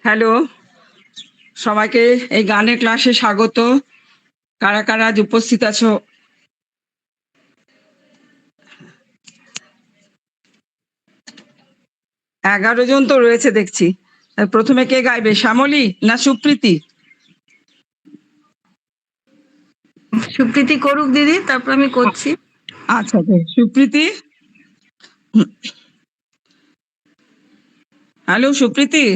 Hello, সবাইকে এই গানের ক্লাসে স্বাগত। কারা, কারা আজ উপস্থিত আছো? এগারো জন তো রয়েছে দেখছি। প্রথমে কে গাইবে, শ্যামলী না সুপ্রীতি? সুপ্রীতি করুক দিদি, তারপর আমি করছি। আচ্ছা, সুপ্রীতি। হ্যালো সুপ্রীতি।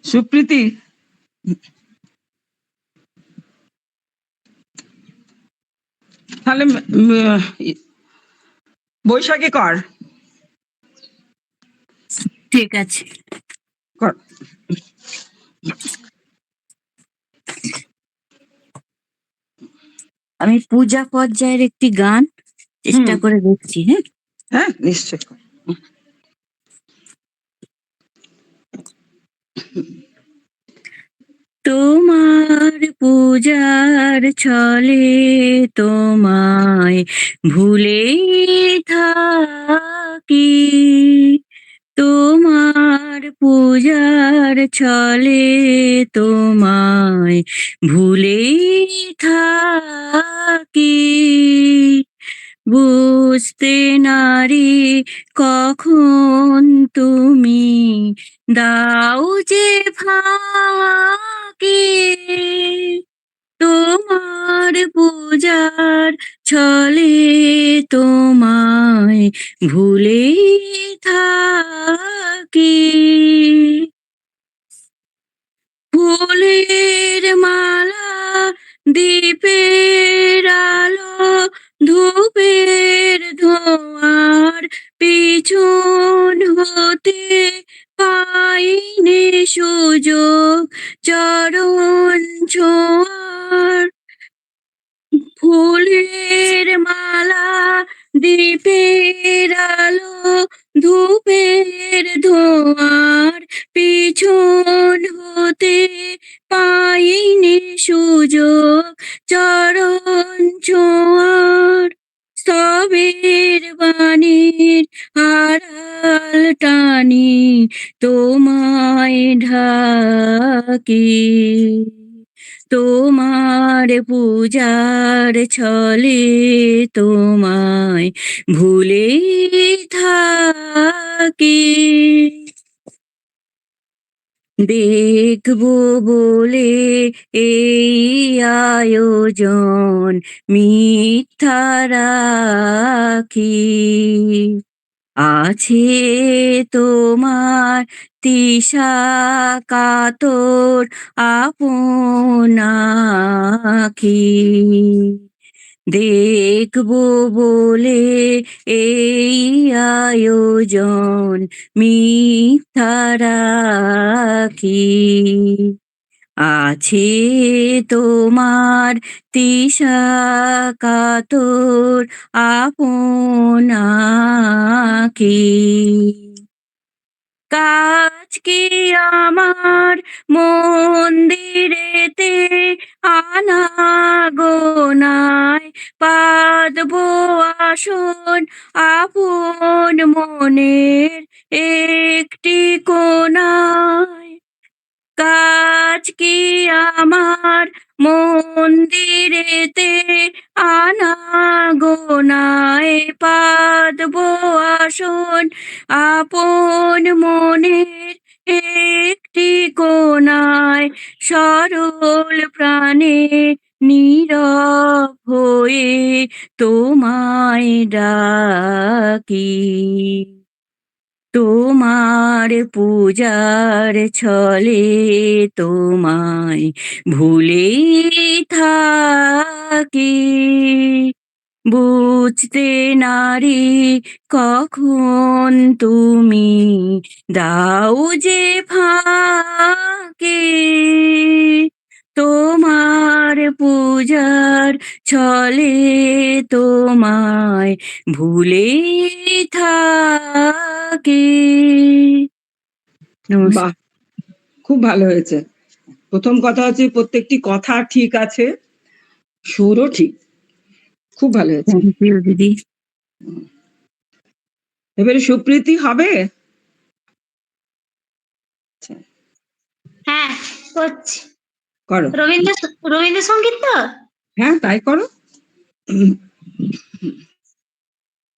সুপ্রীতি, তাহলে বৈশাখী কর। ঠিক আছে, কর। আমি পূজা পর্যায়ের একটি গান চেষ্টা করে দেখছি। হ্যাঁ হ্যাঁ, নিশ্চয়। তোমার পূজার ছলে তোমায় ভুলে থাকি, তোমার পূজার ছলে তোমায় ভুলে থাকি, বুঝতে নারি কখন তুমি দাও যে ফাঁকি, তোমার পূজার ছলে তোমায় ভুলে থাকি, ফুলের মালা দীপের আলো ধূপের ধোঁয়ার পিছন হতে পাইনি সুযোগ চরণ ছোঁয়ার, ফুলের মালা দীপের আলো ধূপের ধোঁয়ার পিছন হতে পাইনি সুযোগ চরণ ছোঁয়ার, স্তবের বাণীর আড়াল টানি তোমায় ঢাকি, তোমার পূজার ছলে তোমায় ভুলে থাকি, দেখবো বলে এই আয়োজন মিথ্যা রাখি, আছে তোমার তিসা কাতর আপন আঁখি, দেখবো বলে এই আয়োজন মিথ্যা রাখি, আছে তোমার তিসা কাতর আপন আঁখি, কাজ কি আমার মন্দিরেতে আনাগোনায় পাতবো আসন আপন মনের একটি কোণায়, কাজ কি আমার মন্দিরেতে আনাগোনায় পাতবো আসন আপন মনের একটি কোণায়, সরল প্রাণে নীরব হয়ে তোমায় ডাকি, তোমার পূজার ছলে তোমায় ভুলে থাকি, বুঝতে নারি কখন তুমি দাও যে ফাঁকি, তোমার পূজার ছলে তোমায় ভুলে থাকি। বাহ, খুব ভালো হয়েছে। প্রথম কথা হচ্ছে প্রত্যেকটি কথা ঠিক আছে, সুরও ঠিক। খুব ভালো হয়েছে। থ্যাংক ইউ দিদি। এবারে সুপ্রীতি হবে? আচ্ছা, হ্যাঁ, করছি। করো। রবীন্দ্রসঙ্গীত তো? হ্যাঁ, তাই করো।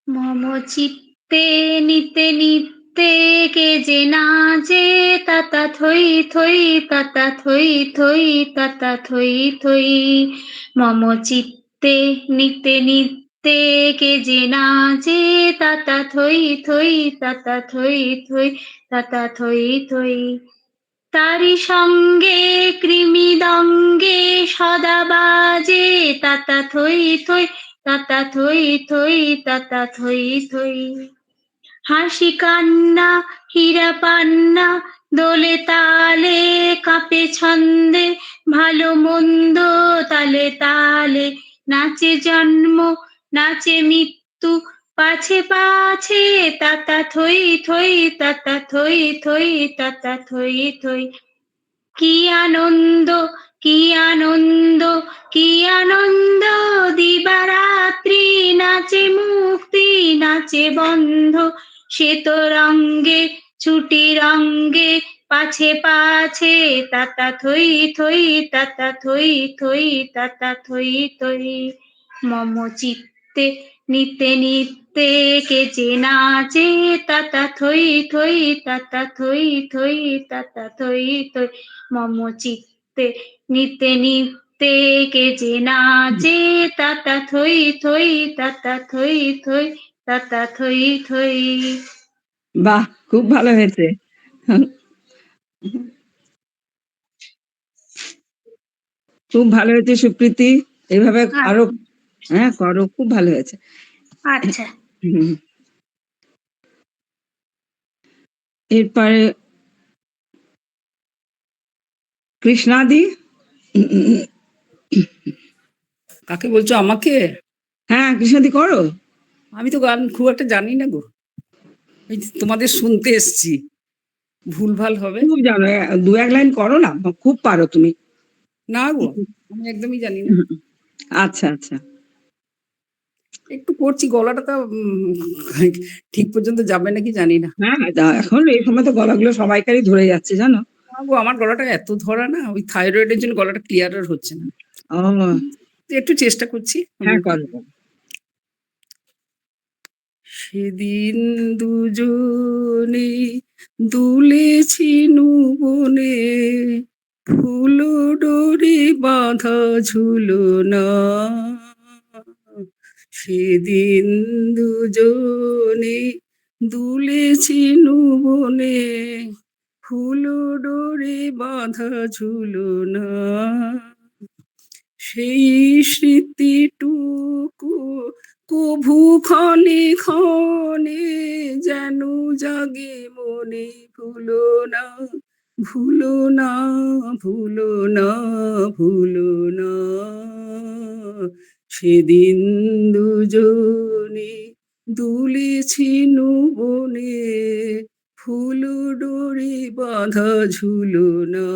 মম চিত্তে নিতে নিতে কে যে নাচে তাতা থই থই তাতা থই থই তাতা থই থই। মম চিত্তে নিতে নিতে কে যে নাচে তাতা থই থই তাতা থই থই তাতা থই থই। তারি সঙ্গে কৃমিদঙ্গে সদা বাজে তাতা থই থই তাতা থই থই তাতা থই থই। হাসি কান্না হীরা পান্না দোলে তালে কাঁপে ছন্দে ভালো মন্দ তালে তালে নাচে জন্ম নাচে মৃত্যু পাছে পাছে তাতা থই থই তাতা থই থই তাতা থই থই। কি আনন্দ কি আনন্দ কি আনন্দ দিবারাত্রি নাচে মুক্তি নাচে বন্ধ শ্বেত রঙ্গে ছুটি রঙ্গে পাছে পাছে তাতা থই থই তাতা থই থই তাতা থই থই। মম চিত্তে নিতে নিতে কে যে নাচে তাতা থই থই তাতা থই থই তাতা থই থই। মম চিত্তে নিতে নিতে কে যে নাচে তাতা থই থই তাতা থই থই তাতা থই থই। বাহ! খুব ভালো হয়েছে। খুব ভালো হয়েছে সুপ্রীতি। এভাবে আরো হ্যাঁ, করো। খুব ভালো হয়েছে। আচ্ছা, হুম। এরপরে কৃষ্ণাদি। কাকে বলছো, আমাকে? হ্যাঁ, কৃষ্ণাদি করো। আমি তো গান খুব একটা জানি না গো, এই যে তোমাদের শুনতে এসছি, ভুলভাল হবে। খুব জানো, দু এক লাইন করো না, খুব পারো তুমি। না গো, আমি একদমই জানি না। আচ্ছা আচ্ছা। একটু করছি, গলাটা তো ঠিক পর্যন্ত যাবে নাকি জানি না। হ্যাঁ, এখন এই সময় তো গলাগুলো সবাইকারই ধরে যাচ্ছে জানো। না গো, আমার গলাটা এত ধরা না, ওই থাইরয়েডের জন্য গলাটা ক্লিয়ার আর হচ্ছে না। ও তো একটু চেষ্টা করছি। হ্যাঁ, করো করো। সেদিন দুজনে দুলেছি বনে, ফুল ডোরে বাঁধা ঝুলনা। সেদিন দুজনে দুলেছি বনে, ফুল ডোরে বাঁধা ঝুলনা। সেই স্মৃতিটুকু কভু ক্ষণে ক্ষণে যেন জাগে মনে। ভুলো না ভুলো না ভুলো না ভুলো না। সেদিন দুজনে দুলেছি বনে, ফুল ডোরে বাঁধা ঝুলনা।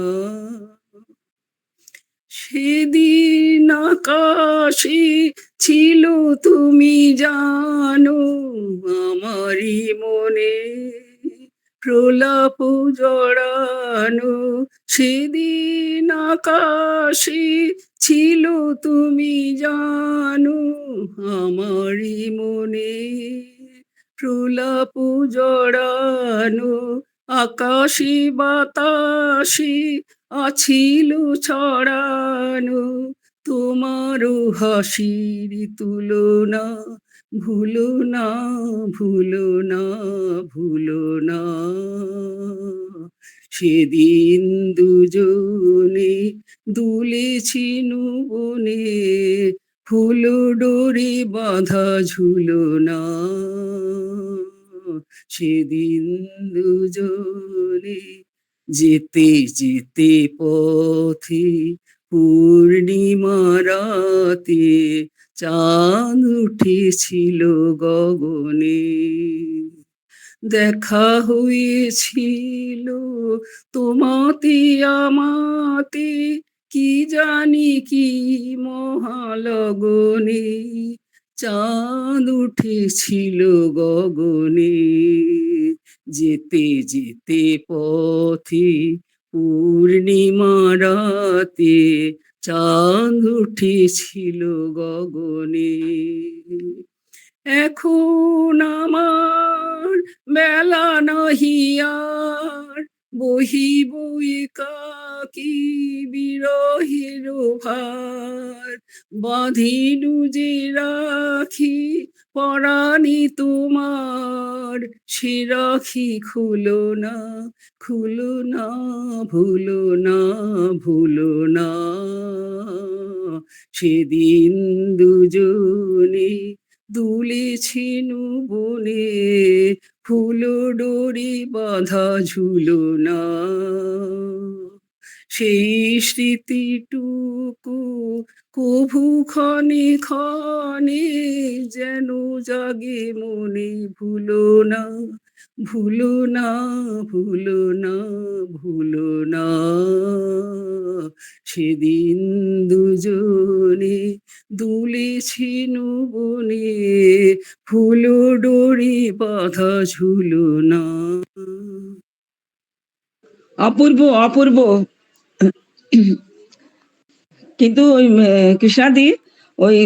সেদিন আকাশে ছিল তুমি জানো, আমারই মনে প্রলাপ জড়ানো। সেদিন আকাশে ছিল তুমি জানো, আমারই মনে প্রলাপ জড়ানো। আকাশে বাতাসে আছিল ছড়ানো, তোমারও হাসির তুলনা। ভুলো না ভুলো না ভুলো না। সেদিন দুজনে দুলেছি বনে, ফুল ডোরে বাঁধা ঝুলনা। সেদিন দুজনে যেতে যেতে পথে পূর্ণিমা রাতে চাঁদ উঠেছিল গগনে। দেখা হয়েছিল তোমাতে আমাতে, কি জানি কি মহালগনে, চাঁদ উঠেছিল গগনে, যেতে যেতে পথে পূর্ণিমা রাতে, চাঁদ উঠেছিল গগনে। এখন আমার বেলা নহি আর, বহিব একাকী বিরহের ভার, বাঁধিনু যে রাখি পরাণে তোমার, সে রাখি খুলো না, খুলো না, ভুলো না, ভুলো না। সেদিন দুজনে দুলেছিনু বনে, ফুল ডোরি বাঁধা ঝুলনা, সেই স্মৃতিটুকু কভু ক্ষণে ক্ষণে যেন জাগে মনে, ভুলো না, ভুলো না, ভুলো না, ভুলো না। সেদিন দুজনে দুলেছিনু বনে, ফুল ডোরি বাঁধা ঝুলনা। অপূর্ব অপূর্ব। কিন্তু ওই কৃষ্ণাদি, ওই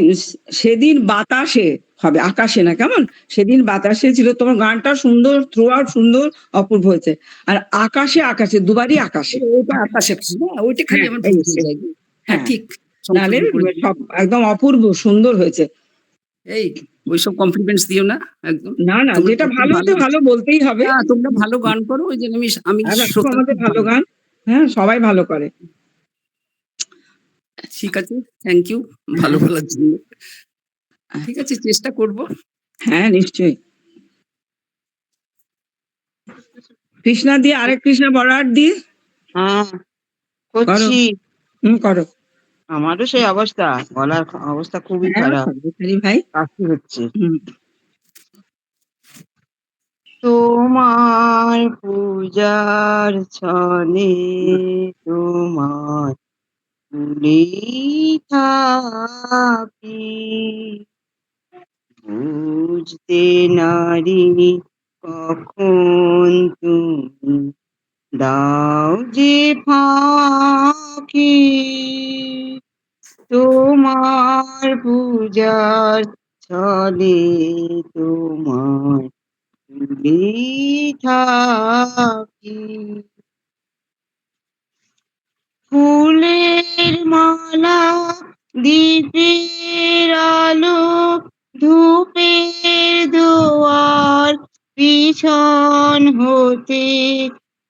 সেদিন বাতাসে হবে, আকাশে না, কেমন? সেদিন বাতাসে ছিল, তোমার গানটা সুন্দর, থ্রু আউট সুন্দর, অপূর্ব হয়েছে। আর আকাশে আকাশে, দুবারই আকাশে। ওইটা আকাশে, ওইটা খালি হ্যাঁ, আমার এই, ভুল হয়ে যায়। হ্যাঁ, হ্যাঁ, ঠিক। নাহলে সংশোধন করে দিই। সব একদম অপূর্ব সুন্দর হয়েছে। এই ওইসব কমপ্লিমেন্টস দিও না একদম। না না, তোমরা যেটা তো খুব ভালো ভালো, তো ভালো বলতেই হবে। না তোমরা ভালো গান করো, ওই জন্য আমি আর রাখো শ্রোতা আমাদের খুব ভালো ভালো। গান। হ্যাঁ, সবাই ভালো করে। ঠিক আছে, থ্যাংক ইউ ভালো হ্যাঁ, বলার জন্য। ঠিক আছে, চেষ্টা করব। হ্যাঁ, নিশ্চয়ই। কৃষ্ণা দিয়ে, আরেক কৃষ্ণা বড়ার দিয়ে হ্যাঁ, করো। করছি। করো। আমারও সেই অবস্থা, গলার অবস্থা খুবই হ্যাঁ, খারাপ, সর্বকারী ভাই। কাশি হচ্ছে। হুম। তোমার পূজার ছনে তোমার ভুলি থাকি, বুঝতে নারি কখন তুমি দাও যে ফাঁকি, তোমার পূজার ছলে তোমার ভুলি থাকি। ফুলের মালা, দীপের আলো, ধূপের দুয়ার, পিছন হতে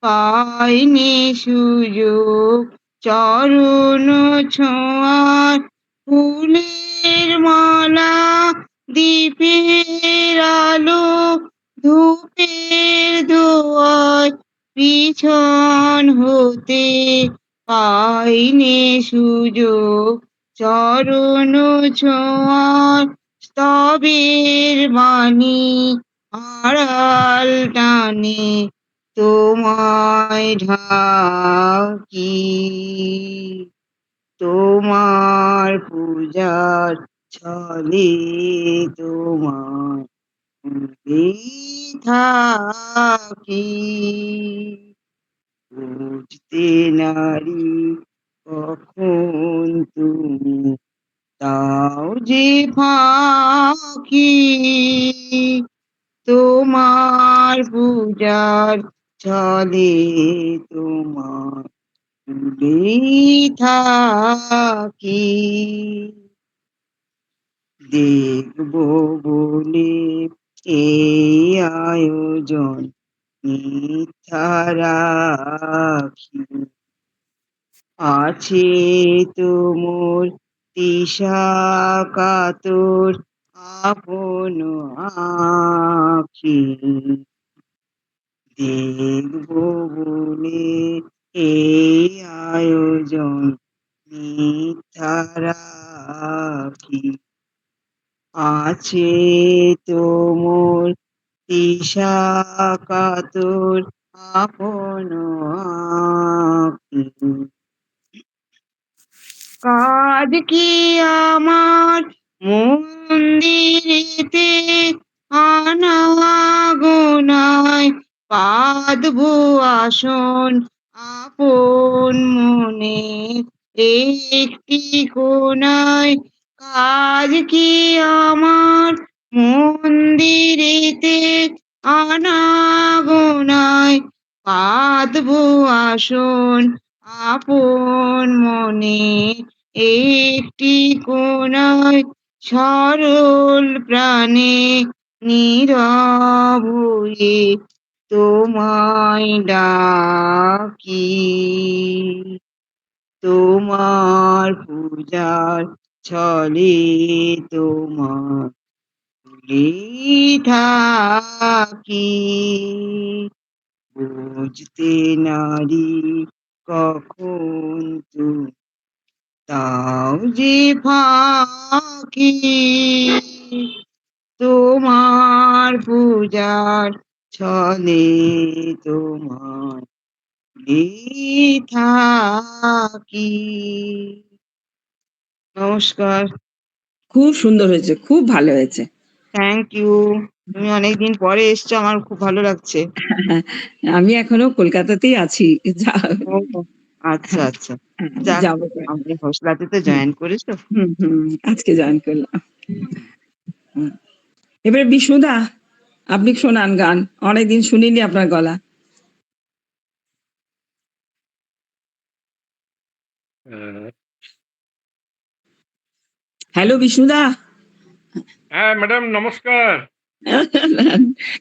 পাইনি সুযোগ চরণ ছোঁয়ার। ফুলের মালা, দীপের আলো, ধূপের দুয়ার, পিছন হতে পাইনি সুযোগ চরণ ছোঁয়ার। স্তবের বাণী আড়াল টানে তোমায় ঢাকি, তোমার পূজার ছলে তোমার ভুলি থাকি, বুঝতে নারি কখন তুমি দাও যে ফাঁকি, তোমার পূজার ছলে তোমার ভুলি থাকি। দেখব বলে এই আয়োজন মিথ্যা রাখি, আছে তোমর তৃষা কাতর আপন আখি। দেখব বলে এই আয়োজন মিথ্যা রাখি, আছে তোমর ঈশা কাতর আপন আঁখি। কাজ কি আমার মন্দিরেতে আনাগোনায় বাঁধবো আসন আপন মনে একটি কোণায়। কাজ কি আমার মন্দিরেতে আনাগোনায় বাঁধবো আসন আপন মনে একটি কোণায়। সরল প্রাণে নীরব হয়ে তোমায় ডাকি। তোমার পূজার ছলে তোমার ভুলে থাকি। বুঝতে নারি কখন তুমি তাও যে ফাঁকি। তোমার পূজার ছলে তোমার ভুলে থাকি। নমস্কার। খুব সুন্দর হয়েছে, খুব ভালো হয়েছে। Thank you. তুমি অনেকদিন পরে এসছো, আমার খুব ভালো লাগছে। আমি এখনো কলকাতাতেই আছি। ও, আচ্ছা আচ্ছা। হ্যাঁ, যাক, যাবো। আপনি হোসলাতে তো হুম, জয়েন করেছো। হুম, হুম, আজকে জয়েন করলাম। হুম। এবারে বিষ্ণুদা, আপনি শোনান গান, অনেকদিন শুনিনি আপনার গলা। হ্যালো বিষ্ণুদা। হ্যাঁ ম্যাডাম, নমস্কার।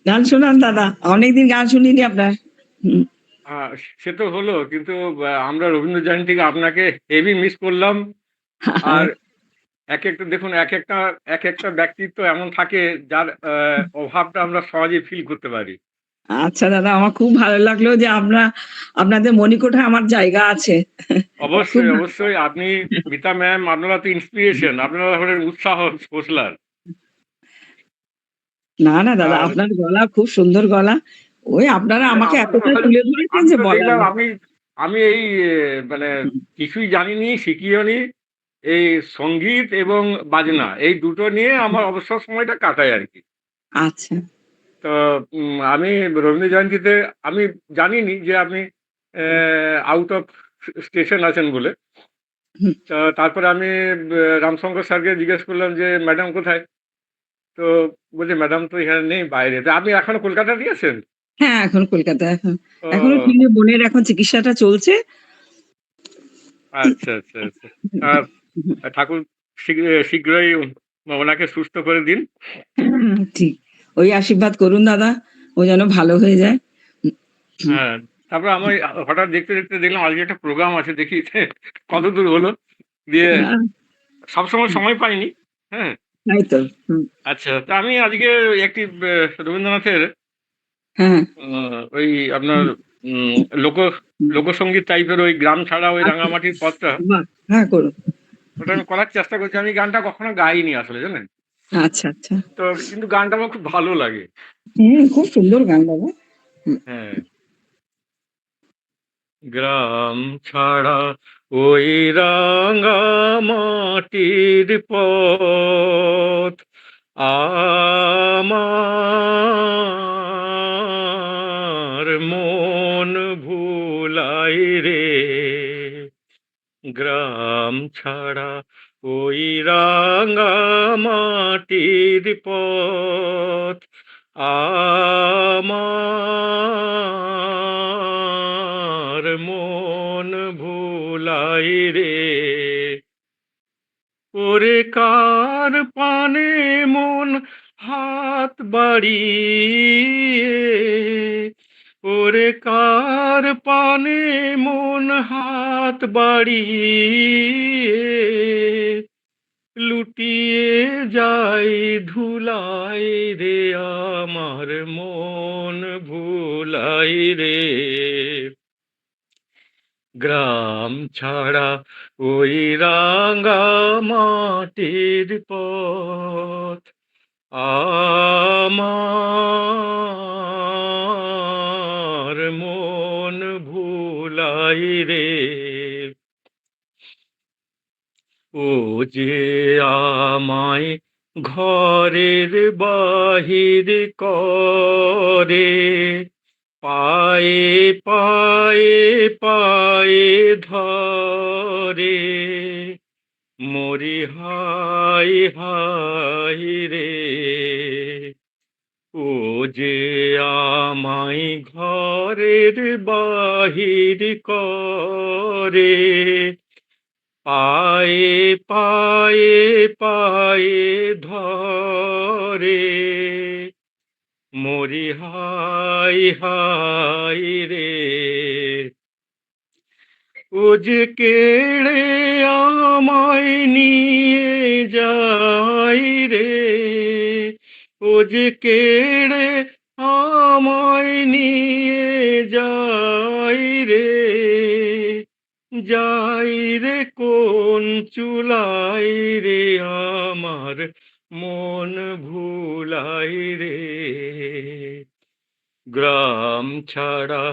গান শোনান দাদা, অনেকদিন গান শুনিনি আপনার। হুম। আহ, সে তো হলো, কিন্তু আমরা রবীন্দ্র জয়ন্তীকে আপনাকে হেভি মিস করলাম। আর এক একটা দেখুন, এক একটা ব্যক্তিত্ব এমন থাকে যার অভাবটা আমরা সহজেই ফিল করতে পারি। আচ্ছা দাদা, আমার খুব ভালো লাগলো যে আপনাদের মণিকোঠায় আমার জায়গা আছে। খুব অবশ্যই ভালো। অবশ্যই, আপনি মিতা ম্যাম, আপনারা তো ইন্সপিরেশন, আপনারা হলেন উৎসাহ স্পোর্টলার। না না দাদা, আর আপনার গলা খুব সুন্দর গলা। ওই আপনারা আমাকে এতটা তুলে ধরেছেন আমি যে তো বলার দেখলাম, নেই। আমি এই মানে কিছুই জানিনি, শিখিওনি। এই সঙ্গীত এবং বাজনা, এই দুটো নিয়ে আমার অবসর সময়টা কাটাই আর কি। আচ্ছা। তো আমি রবীন্দ্র জয়ন্তীতে আমি জানিনি যে আপনি আউট অফ স্টেশন আছেন বলে। হুম। তো তারপরে আমি রামশঙ্কর স্যারকে জিজ্ঞেস করলাম যে ম্যাডাম কোথায়। তো বলছে ম্যাডাম তো এখানে নেই, বাইরে। তো আপনি এখনো কলকাতাতেই আছেন? হ্যাঁ, এখন কলকাতায় এখনো ও, তিনি বোনের এখন চিকিৎসাটা চলছে। আচ্ছা আচ্ছা আচ্ছা। আর ঠাকুর শীঘ্রই ওনাকে সুস্থ করে দিন। হ্যাঁ, ঠিক। ওই আশীর্বাদ করুন দাদা, ও যেন ভালো হয়ে যায়। হুম। হ্যাঁ, তারপরে আমি হঠাৎ দেখতে দেখতে দেখলাম আজকে একটা প্রোগ্রাম আছে, দেখি কত দূর হলো। দিয়ে হ্যাঁ, সবসময় সময় পাইনি। হ্যাঁ, তাই তো। হুম। আচ্ছা। তা আমি আজকে একটি রবীন্দ্রনাথের হ্যাঁ। ওই আপনার হুম, উম, লোক হুম। লোকসঙ্গীত টাইপের ওই গ্রাম ছাড়া ওই আচ্ছা, রাঙামাটির পথটা, বাহ! হ্যাঁ, করুন। ওটা আমি করার চেষ্টা করছি। আমি গানটা কখনো গাইনি আসলে, জানেন। আচ্ছা, আচ্ছা। তো কিন্তু গানটা আমার খুব ভালো লাগে। হুম, খুব সুন্দর গান দাদা। হুম। হ্যাঁ, গ্রাম ছাড়া ওই রাঙা মাটির পথ আমার মন ভুলাই রে। গ্রাম ছাড়া ওই রাঙা মাটির পথ আমার মন ভুলাই রে। ওরে কার পানে মন হাত বাড়িয়ে, ওরে কার পানে মন হাত বাড়িয়ে লুটিয়ে যাই ধুলাই রে। আমার মন ভুলাই রে। গ্রাম ছাড়া ওই রাঙা মাটির পথ আমার মন ভুলাই রে, ও যে আমায় ঘরের বাহির করে, পায়ে পায়ে পায়ে ধরে, মরি হাই হাই রে, ও যে আমায় ঘরের বাহির করে, পায়ে পায়ে পায়ে ধরে, মরি হাই হাই রে, ও যে কেড়ে আমায় নিয়ে যাই রে, ও যে কেড়ে আমায় নিয়ে যাই রে, যাই রে কোন চুলাই রে, আমার মন ভুলাই রে, গ্রাম ছাড়া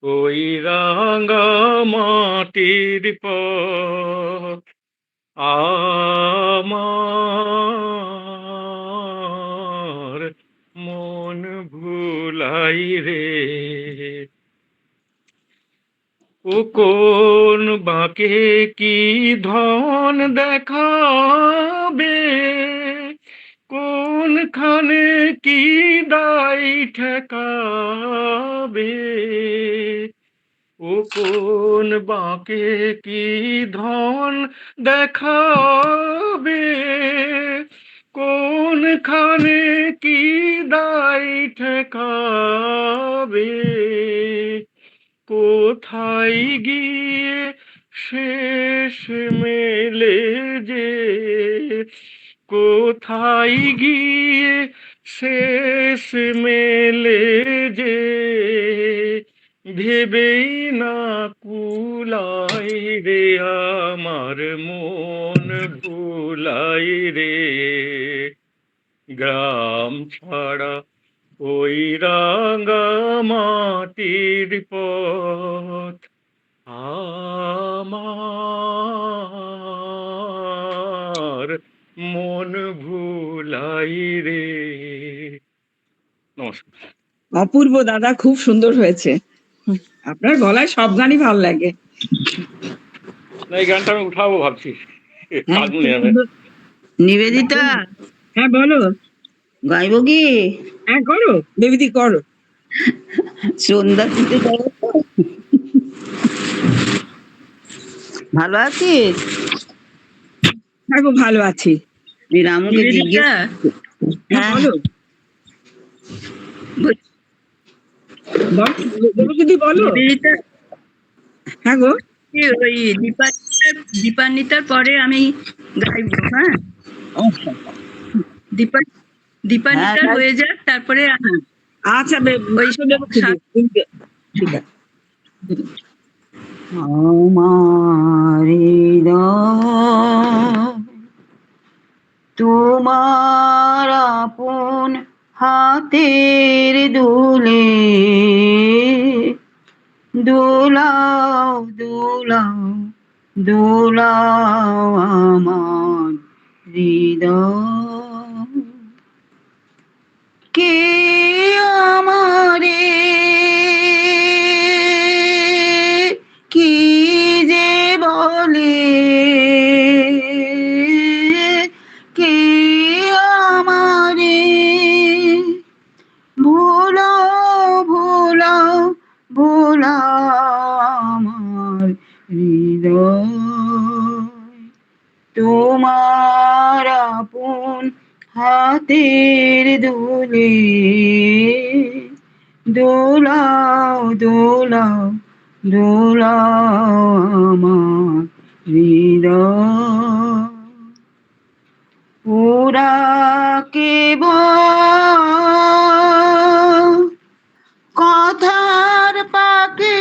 ওই রাঙা মাটির পথ আমার মন ভুলাই রে, ও কোন বাঁকে কি ধন দেখাবে, কোনখানে কি দায় ঠেকাবে, ও কোন বাঁকে কি ধন দেখাবে, কোনখানে কি দায় ঠেকাবে, কোথায় গিয়ে শেষ মেলে যে, কোথায় গিয়ে শেষ মেলে যে, ভেবেই না কুলাই রে, আমার মন ভুলাই রে, গ্রাম ছাড়া ওই রাঙা মাটির পথ আমার মন ভুলাই রে। নমস্কার। অপূর্ব দাদা, খুব সুন্দর হয়েছে। আপনার গলায় সব গানই ভালো লাগে। না, এই গানটা আমি উঠাবো ভাবছি। হ্যাঁ, কাজ খুব নেই আমি। সুন্দর। নিবেদিতা, হ্যাঁ বলো। গাইব কি? হ্যাঁ করো, দেবীদি করো। সন্ধ্যা দিতে যাবো তো। ভালো আছিস? হ্যাঁ গো, ভালো আছি। তুই রামুকে জিজ্ঞেস। হ্যাঁ হ্যাঁ, বলো। দেবীদি বলো। নিবেদিতা, হ্যাঁ গো। ওই দীপান্বিতার পরে আমি গাইবো, হ্যাঁ? দীপান্বিতার হ্যাঁ, হয়ে যাক, তারপরে আচ্ছা, ওই ঠিক আছে। আমার হৃদয় তোমার আপন হাতের দোলে দোলাও দোলাও দোলাও আমার হৃদয়, কে আমারে কি যে বলে, কে আমারে ভোলাও ভোলাও ভোলাও আমার হৃদয়, তোমার আপন হাতের দোলে দোলাও দোলাও দোলাও আমার হৃদয়, ওরা কেবল কথার পাকে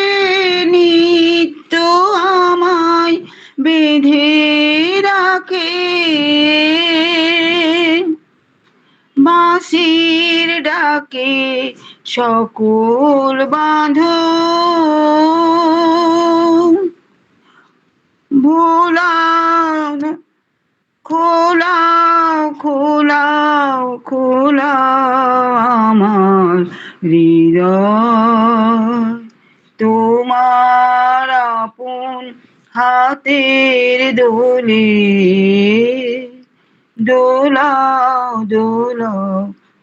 নিত্য আমায় বেঁধে রাখে, দাসীর ডাকে সকল বাঁধ ভোলাও না, খোলাও খোলাও খোলাও আমার হৃদয়, তোমার আপন হাতের দোলে দোলাও দোলাও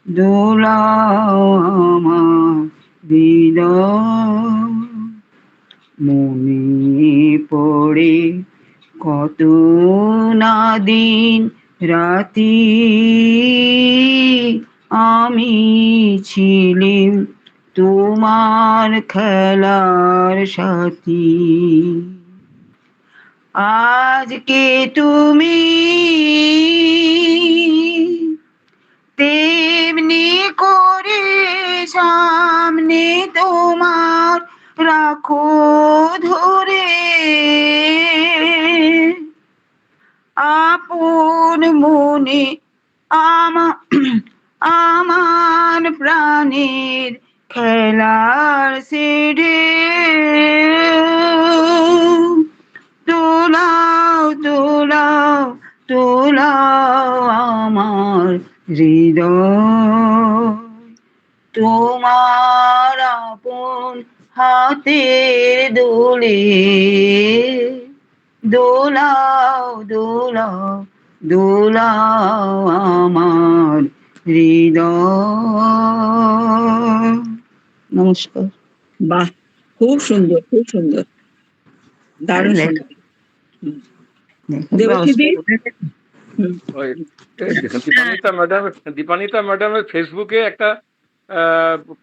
দোলাও আমার হৃদয়। মনে পড়ে কত না দিন রাতি আমি ছিলাম তোমার খেলার সাথী। আজকে তুমি তেমনি করে সামনে তোমার রাখো ধরে আপন মনে আমার প্রাণের খেলার ছেড়ে তোলাও তোলাও তোলাও আমার হৃদয়, তোমার আপন হাতের দোলে দোলাও দোলাও দোলাও আমার হৃদয়। নমস্কার। বাহ, খুব সুন্দর, খুব সুন্দর, দারুণ সুন্দর। দেবশ্রী, ওই দীপানিতা ম্যাডামের ফেসবুকে একটা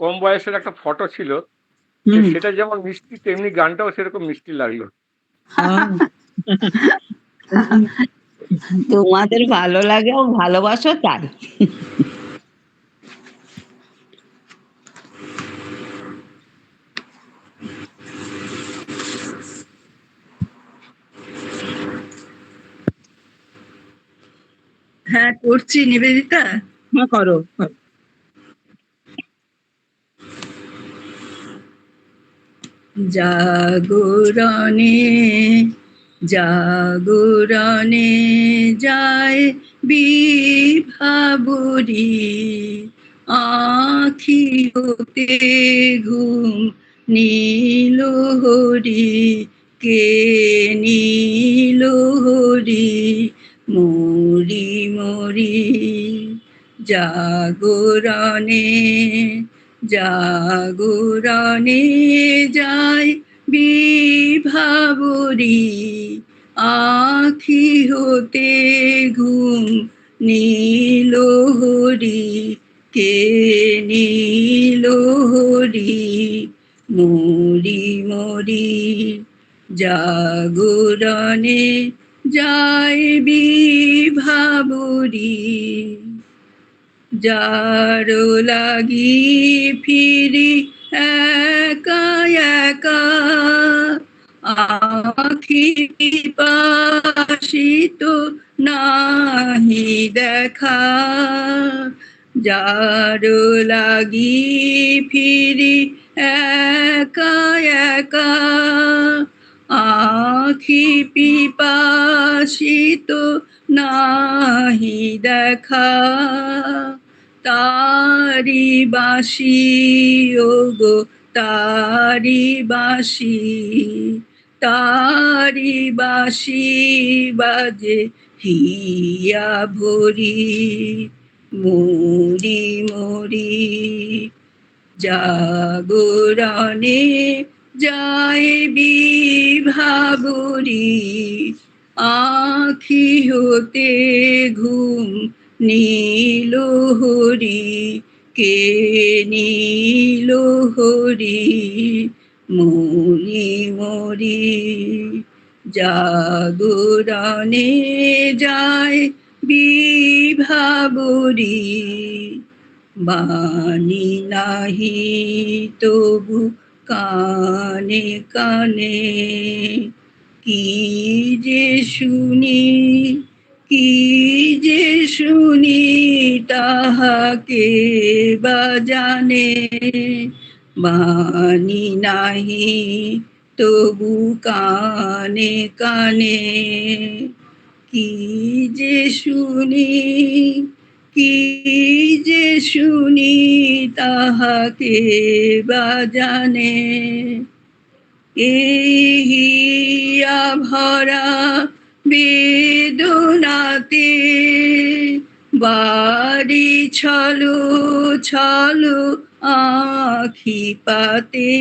কম বয়সের একটা ফটো ছিল, সেটা যেমন মিষ্টি তেমনি গানটাও সেরকম মিষ্টি লাগলো। তোমাদের ভালো লাগে ও ভালোবাসো তাই। হ্যাঁ করছি নিবেদিতা। হ্যাঁ করো। জাগরণে জাগরণে যায় বিভাবরী, আখি হতে ঘুম নীল হরি, কে নীল হরি মরি মরি। জাগরণে জাগরণে যায় বিভাবরী, আখি হতে ঘুম নীল হরি, কে নীল হরি মরি মরি। জাগরণে যায় বিভাবরী, যার লাগি ফিরি একা একা, আখি পিপাসিত নাহি দেখা। যার লাগি ফিরি একা একা, আখি পিপাসিত নাহি দেখা। তারি বাসি ওগো তারি বাসি, তারি বাসি বাজে হিয়া ভরি মরি মরি। জাগরণে যায় বিভাবরী, আখি হতে ঘুম নীল হরি, কে নীল হরি মরি মরি। জাগরণে যায় বিভাবরী, বাণী নাহি তবু কানে কানে, কি যে শুনি কি যে শুনি তাহাকে বা জানে, বাণী নাহি তবু কানে কানে। কি যে শুনি, কি যে শুনি তাহাকে বা জানে, এই হিয়া ভরা বেদনাতে বাড়ি ছলো ছলো আখি পাতে,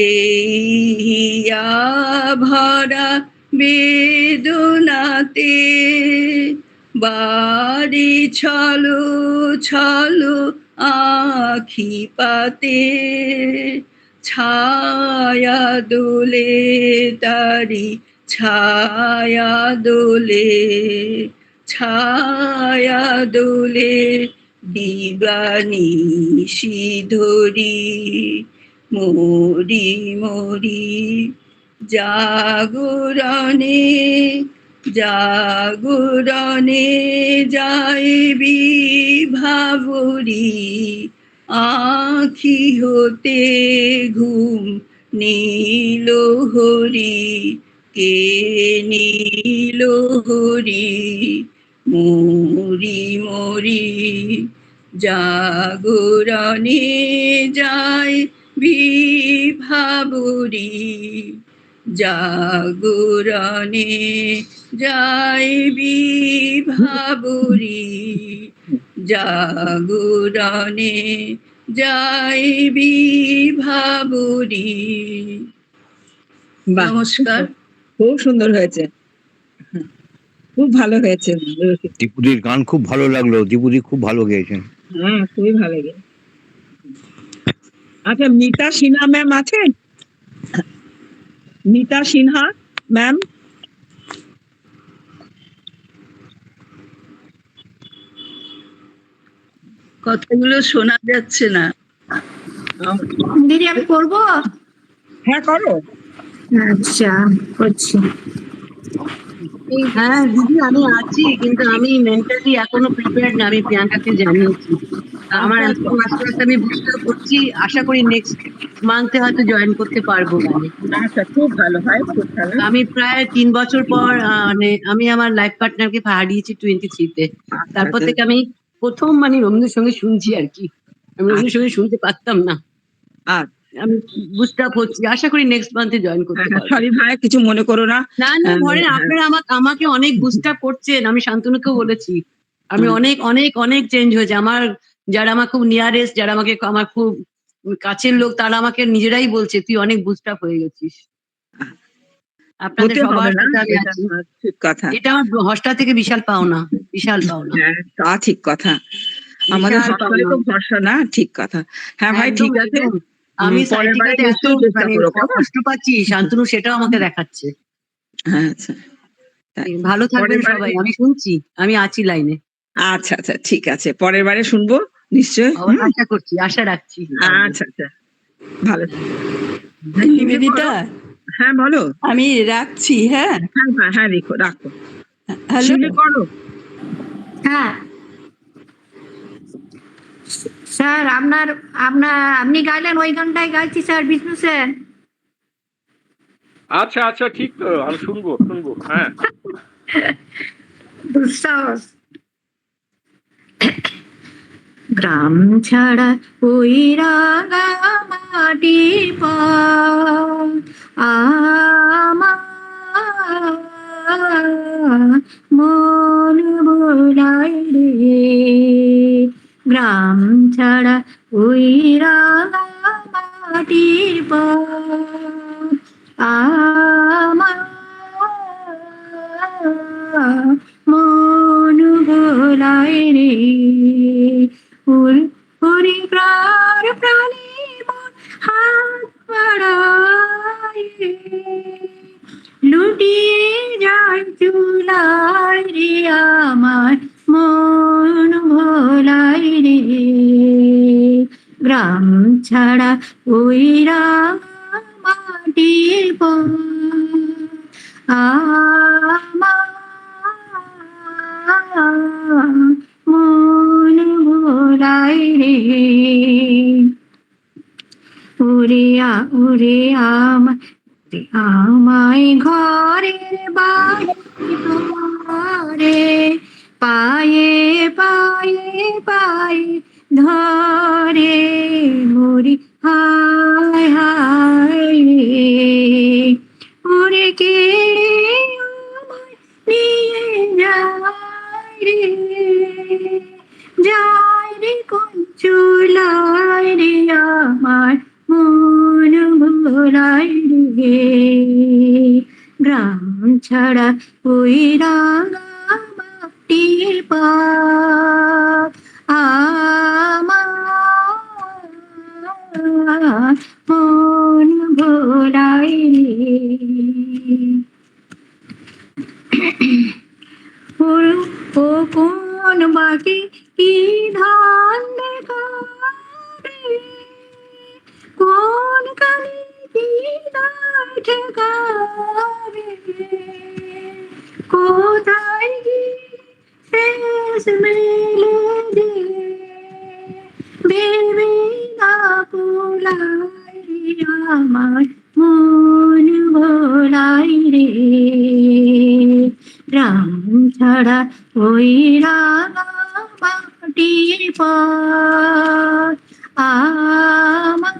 এই হিয়া ভরা বেদনাতে বাড়ি ছলো ছলো আখি পাতে, ছায়া দোলে তারি ছায়া দোলে, ছায়া দোলে দিবানিশি ধরি, মরি মরি জাগরণে, জাগরণে যাইবি ভাবরি, আখি হতে ঘুম নীল হরি, কে নীল হরি, মরি মরি জাগরণে যাই বিভাবরি, জাগরণে যাই বিভাবরি, জাগরণে যাই বিভাবরি। বাহ, নমস্কার। খুব সুন্দর হয়েছে, খুব ভালো হয়েছে। দীপুদির গান খুব ভালো লাগলো, দীপুদি খুব ভালো গেয়েছেন। হ্যাঁ, খুবই ভালো গেছে। আচ্ছা, মিতা সিনহা ম্যাম আছেন? মিতা সিনহা ম্যাম? কথাগুলো শোনা যাচ্ছে না। দিদি আমি করবো। হ্যাঁ, করো। আচ্ছা, করছি। হ্যাঁ দিদি আমি আছি, কিন্তু আমি মেন্টালি এখনো প্রিপেয়ার্ড না। আমি প্রিয়াঙ্কাকে জানিয়েছি আমার আচ্ছা, আস্তে আস্তে আমি বুঝতে করছি। আশা করি নেক্সট মান্থে হয়তো জয়েন করতে পারবো। মানে আচ্ছা, খুব ভালো হয়, খুব ভালো। আমি প্রায় 3 বছর পর মানে আমি আমার লাইফ পার্টনারকে হারিয়েছি 23-তে। তারপর থেকে আমি প্রথম মানে রবীন্দ্রসঙ্গীত শুনছি আর কি। আমি রবীন্দ্রসঙ্গীত শুনতে পারতাম না। আমি বুঝতে হচ্ছি, আশা করি নেক্সট মান্থে জয়েন করতে পারবো। সরি ভাই, কিছু মনে করো না। না না ধরেন আপনারা আমাকে অনেক বুস্ট আপ করছেন। আমি শান্তনুকেও বলেছি আমি অনেক অনেক অনেক চেঞ্জ হয়েছে। আমার যারা আমার খুব নিয়ারেস্ট, যারা আমাকে আমার খুব কাছের লোক, তারা আমাকে নিজেরাই বলছে তুই অনেক বুস্ট আপ হয়ে গেছিস। আপনাদের হতে হবে সবার না, সাথে আমি এটা আছি। ঠিক কথা। এটা আমার হস্টা থেকে বিশাল পাওনা, বিশাল পাওনা। হ্যাঁ, তা ঠিক কথা। আমাদের বিশাল হসপিটালে পাওনা। তো ভরসা না, ঠিক কথা। হ্যাঁ ভাই, একদম, ঠিক আছে। একদম। আমি পরের বারে সাইটিকাতে এত নিশ্চয়ই চেষ্টা মানে করো, কেমন? কষ্ট পাচ্ছি, শান্তনু সেটাও আমাকে দেখাচ্ছে। হ্যাঁ, আচ্ছা, তাই। ভালো থাকবেন পরের বারে সবাই, আমি শুনছি, আমি আছি লাইনে। আচ্ছা আচ্ছা, ঠিক আছে, পরের বারে শুনবো নিশ্চয়। আশা করছি, আশা রাখছি। আচ্ছা আচ্ছা, ভালো। নিবেদিতা, হ্যাঁ, বলো। আমি রাখছি। হ্যাঁ, হ্যাঁ হ্যাঁ হ্যাঁ, রেখো, রাখো। হ্যালো। শিউলি করো। হ্যাঁ স্যার, আপনি গাইলেন ওই গানটাই গাইছি স্যার, বিষ্ণু স্যার। আচ্ছা আচ্ছা, ঠিক তো, আমি শুনবো শুনবো। হ্যাঁ, দুঃসাহস। গ্রাম ছাড়া ওই রাঙা মাটি পথ আমার মন ভোলাই রে, গ্রাম ছাড়া ওই রাঙা মাটির পথ আমার মন ভোলাই রে, উরি প্রাণ প্রাণী মন হাত বাড়ায় রে, লুটিয়ে যায় চুলাই রে আমার মন ভোলাই রে, গ্রাম ছাড়া ওই মাটির পথ আমার ওরে আমায় ঘরের বাড়ি তোমারে পায়ে পায়ে পায়ে ধরে মরি হায় হায় রে ওরে কে আমায় নিয়ে যায় রে যায় রে কোন চুলায় রে আমার মন ভোলায় রে গ্রাম ছাড়া ওই রাঙা মাটির পাড় আমার মন ভোলায় রে ও কোন বাকি কি ধান দেখাবে কোন কালি কি ঠেকাবে কোথায় গিয়ে শেষ মেলে দে ভেবে না পোলাই আমার মন ভোলাই রে গ্রাম ছাড়া ওই রাঙা মাটির পাড় আমার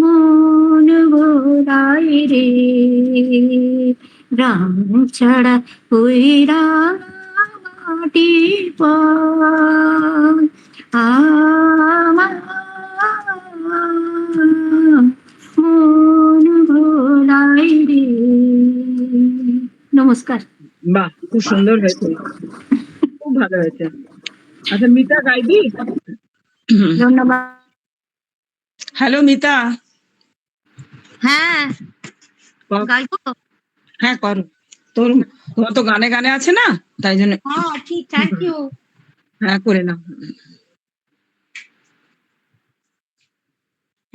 মন ভোলাই রে গ্রাম ছাড়া ওই রাঙা মাটির পাড় আমার মন ভোলাই রে নমস্কার বাহ, খুব সুন্দর হয়েছে, খুব ভালো হয়েছে। আচ্ছা মিতা, গাইবি? ধন্যবাদ হ্যালো মিতা। হ্যাঁ কর। গাইবো হ্যাঁ করো, তোমার তো গানে গানে আছে না, তাই জন্য। হ্যাঁ ঠিক থ্যাংক ইউ হ্যাঁ করে নাও।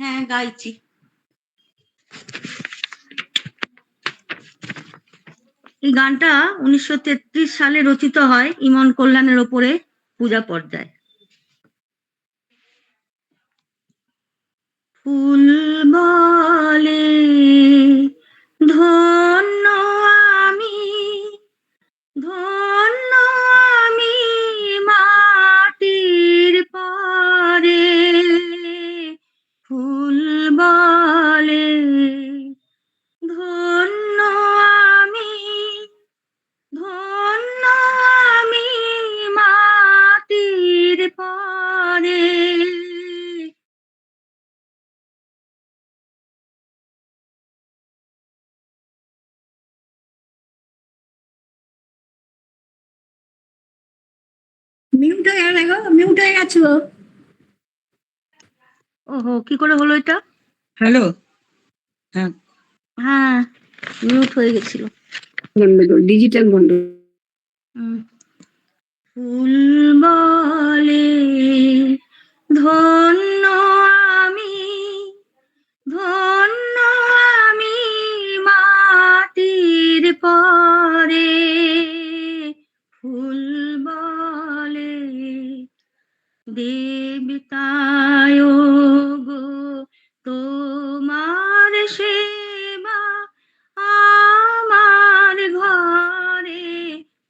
হ্যাঁ গাইছি এই গানটা 1933 সালে রচিত হয় ইমন কল্যাণের ওপরে পূজা পর্দায়। ফুল বলে ধন্য আমি ধন্য আমি মাটির পরে ফুল বলে ধন্য আমি ধন্য আমি মাটির পরে মিউট হয়ে গেল গো, মিউট হয়ে গেছো। ওহো কি করে হলো এটা? হ্যালো। হ্যাঁ হ্যাঁ মিউট হয়ে গেছিল। গন্ডগোল, ডিজিটাল গন্ডগোল। ফুল বলে ধন্য আমি ধন্য আমি মাটির পরে ফুল বলে দেবতায় গো তোমার সেবা আমার ঘরে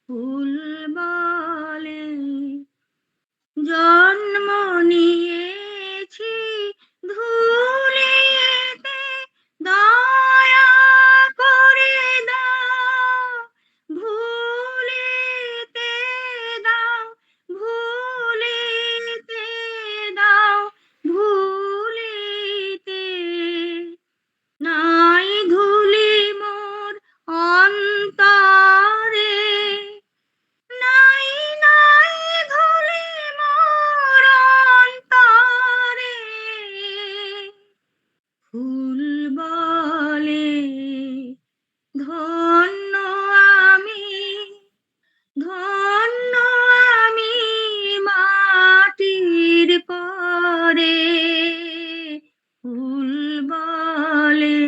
ফুল বলে জন্ম নিয়েছি ধুলিতে দয়া করে দাও ভুলিতে দাও ভুলিতে দাও ভুলিতে নাই ধুলি মোর অন্তরে নাই নাই ধুলি মোর অন্তরে ফুল বলে ধন্য আমি ধন্য আমি মাটির পরে ফুল বলে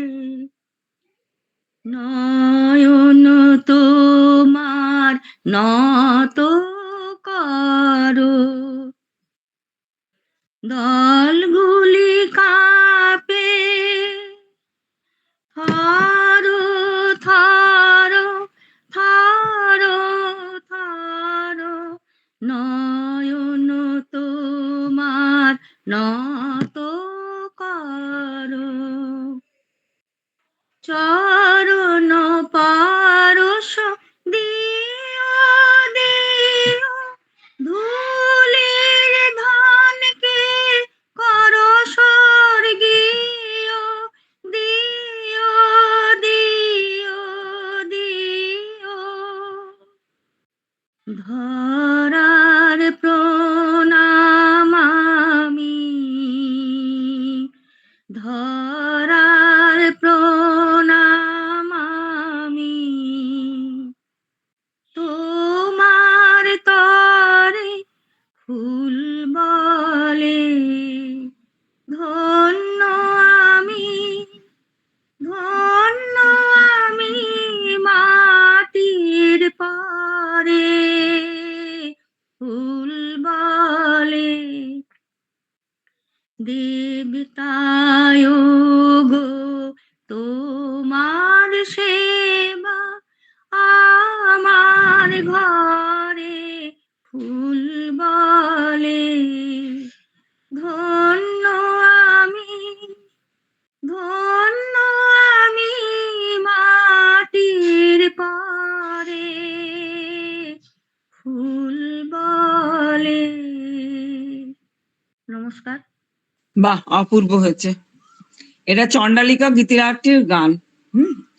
নয়ন তোমার নত করো চরণ পারশ দিও দিও, ধুলির ধানকে কর স্বর্গীয়, দিও দিও দিও। ধরার প্রণাম আমি, ধরার প্রণাম আমি, তোমার তরে ফুল বলে ধন্য আমি, ধন্য আমি মাটির পরে ফুল বলে। দেবতায় গো তোমার সেবা আমার ঘরে ফুল বলে। ধন্য আমি, ধন্য আমি মাটির পরে ফুল বলে। নমস্কার। বাহ, অপূর্ব হয়েছে। এটা চণ্ডালিকা গীতিনাট্যের গান।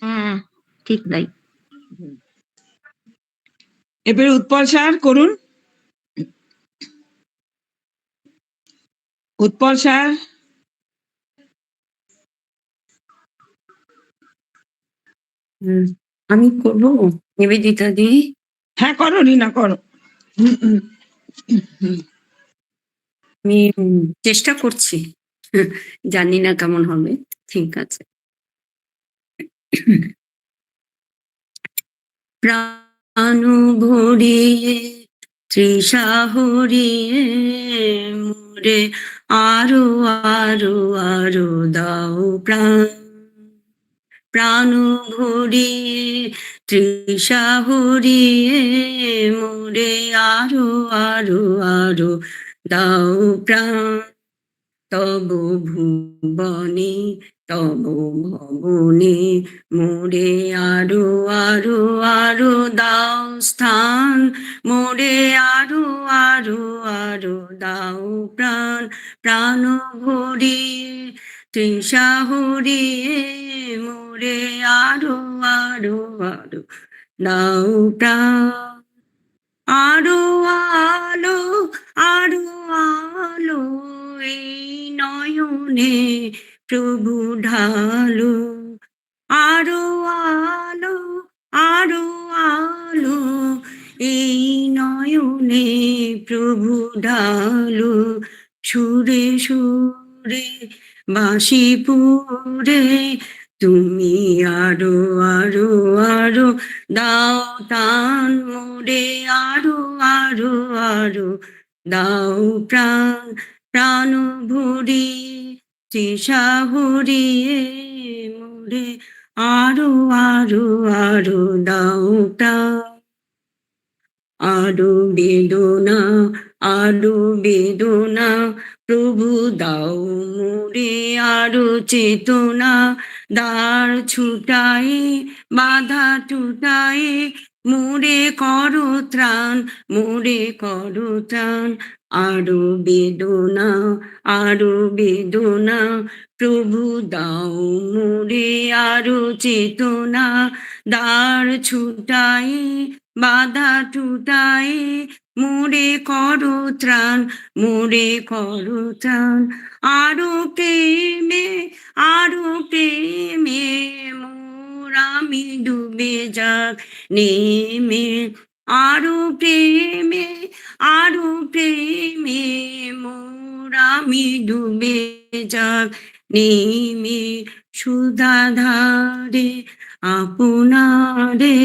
হ্যাঁ, ঠিক তাই। এবারে উৎপল স্যার করুন। উৎপল স্যার। আমি করবো নিবেদিতা দি। হ্যাঁ করো রিনা, করো। আমি চেষ্টা করছি, জানি না কেমন হবে। ঠিক আছে। প্রাণ ভরিয়ে তৃষা হরিয়ে মোরে আরো আরো আরো দাও প্রাণ। প্রাণ ভরিয়ে তৃষা হরিয়ে মোরে আরো আরো আরো দাও প্রাণ। তব ভুবনে তব ভবনে মোরে আরো আরো আরো দাও স্থান। মোরে আরো আরো আরো দাও প্রাণ। প্রাণ ভরিয়ে তৃষা হরিয়ে মোরে আরো আরো আরো দাও প্রাণ। আরো আলো আরো আলো এই নয়নে প্রভু ঢালো। আরো আলো আরো আলো এই নয়নে প্রভু ঢালো। সুরে সুরে বাঁশি পুরে তুমি আরো আরো আরো দাও টান। মোরে আরো আরো আরো দাও প্রাণ। প্রাণ ভরিয়ে তৃষা হরিয়ে মোরে আরো আরো আরো দাও প্রাণ। আরো বেদনা আরো বেদনা প্রভু দাও মোরে আরো চেতনা। দ্বার ছুটাই বাধা টুটাই মোরে করো ত্রাণ। মোরে করো ত্রাণ। আরো বেদনা আরো বেদনা প্রভু দাও মোরে আরো চেতনা। দ্বার ছুটাই বাধা টুটাই মোরে করো ত্রাণ। মোরে করো ত্রাণ। আরো প্রেমে আরো প্রেমে মোর আমি ডুবে যাক নেমে। আরো প্রেমে আরো প্রেমে মোর আমি ডুবে যাক নেমে। সুধা ধারে আপনারে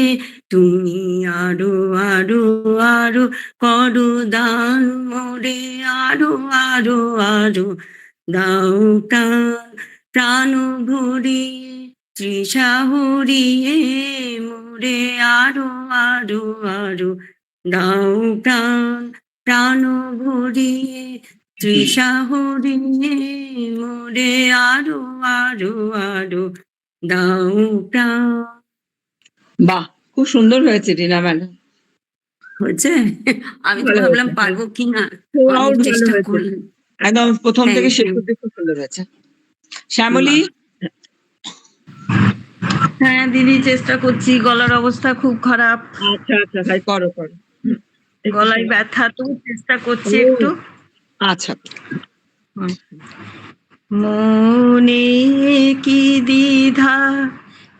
তুমি আরো আরো আরো করো দান। মোরে আরো আরো আরো দাও প্রাণ। প্রাণ ভরিয়ে তৃষা হরিয়ে মোরে আরো আরো আরো দাও প্রাণ। প্রাণ ভরিয়ে তৃষা হরিয়ে মোরে আরো আরো আরো দাও প্রাণ। বাহ, খুব সুন্দর হয়েছে টিনা ম্যাডাম। হয়েছে? আমি তো ভালো ভাবলাম হয়েছে, পারবো কিনা, খুব অনেক ভালো চেষ্টা হয়েছে, করলাম। একদম প্রথম থ্যাংক থেকে শেষ ইউ। অব্দি খুব সুন্দর হয়েছে। শ্যামলী, হ্যাঁ দিদি, চেষ্টা করছি। গলার অবস্থা খুব খারাপ, আচ্ছা আচ্ছা তাই করো করো। একটু গলায় শোনাও। ব্যথা, তো চেষ্টা করছি ও, একটু। আচ্ছা। মনে কি দ্বিধা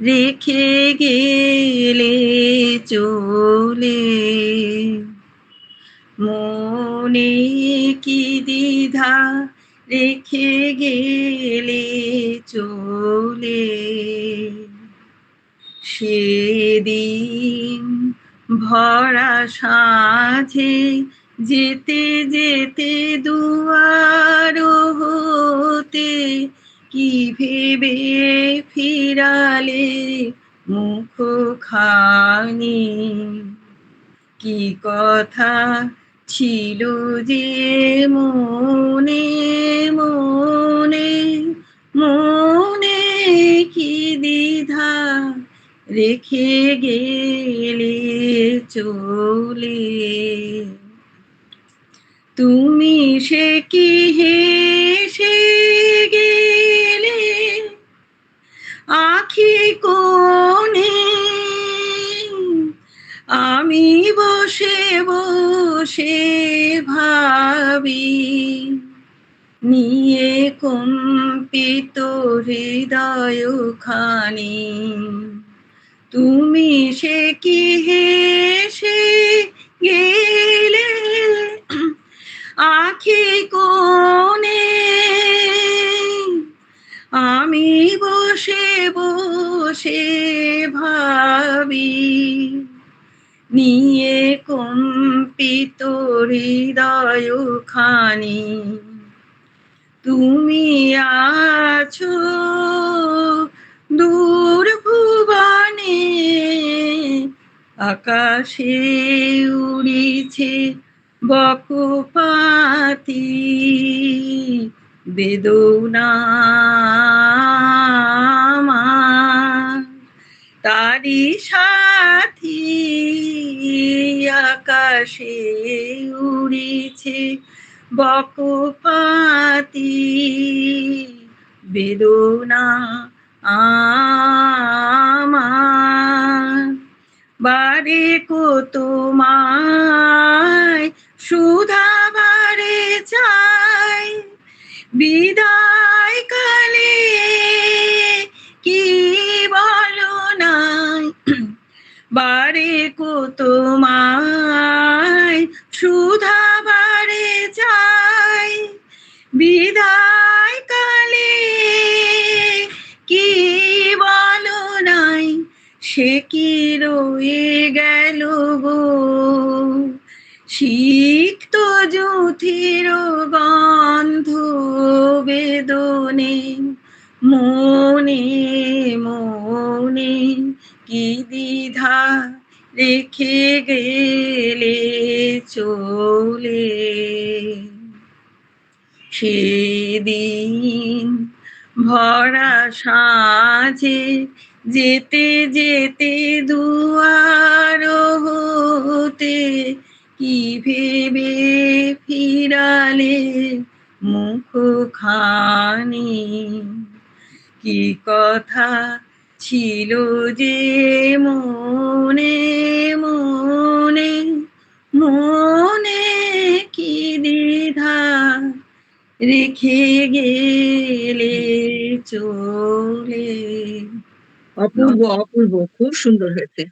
রেখে গেলে চলে, মনে কি দ্বিধা রেখে গেলে চলে, সেদিন ভরা সাঁঝে যেতে যেতে দুয়ার হতে কি ভেবে ফিরালে মুখ খানি, কি কথা ছিল যে মনে মনে, মনে কি দ্বিধা রেখে গেলে চলে, তুমি সে কি হেসে গেলে আখি কোণে, আমি বসে বসে ভাবি, নিয়ে কম্পিত হৃদয় খানি, তুমি সে কি হেসে গেলে আখি কোণে, আমি বসে বসে ভাবি, নিয়ে কম্পিত হৃদয় খানি, তুমি আছো দূর ভুবনে, আকাশে উড়িছে বকপাতি, বেদনা আমার তারি সাথী, আকাশে উড়িছে বকপাতি, বেদনা আমার, বারে কো তোমায় সুধা বারে চাই, বিদায় কালে কি বলো নাই, বারে কো তোমায় সুধা বারে চাই, বিদায় কালে কি বলো নাই, সে কি রয়ে গেল গো, সিক্ত জ্যোতির গন্ধ বেদনে, মনে মনে কি দ্বিধা রেখে গেলে চলে, সেদিন ভরা সাঁঝে যেতে যেতে দুয়ার হতে কি ভেবে ফিরালে মুখ খানি, কি কথা ছিল যে মনে মনে, মনে কি দ্বিধা রেখে গেলে চলে। অপূর্ব অপূর্ব, খুব সুন্দর হয়েছে।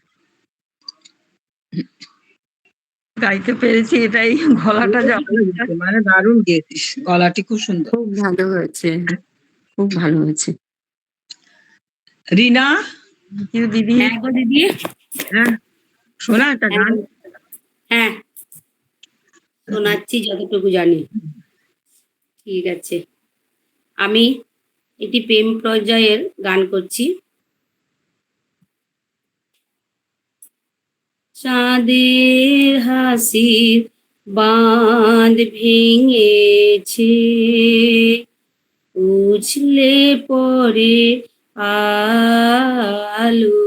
গাইতে পেরেছি, এটাই গলাটা যা ভালো হয়েছে, মানে দারুণ গেয়েছিস, গলাটি খুব সুন্দর। খুব ভালো হয়েছে, খুব ভালো হয়েছে। রিনা, দিদি। হ্যাঁ গো দিদি। হ্যাঁ শোনা একটা গান। হ্যাঁ শোনাচ্ছি যতটুকু জানি। ঠিক আছে, আমি একটি প্রেম পর্যায়ের গান করছি। চাঁদের হাসির বাঁধ ভেঙেছে, উছলে পড়ে আলো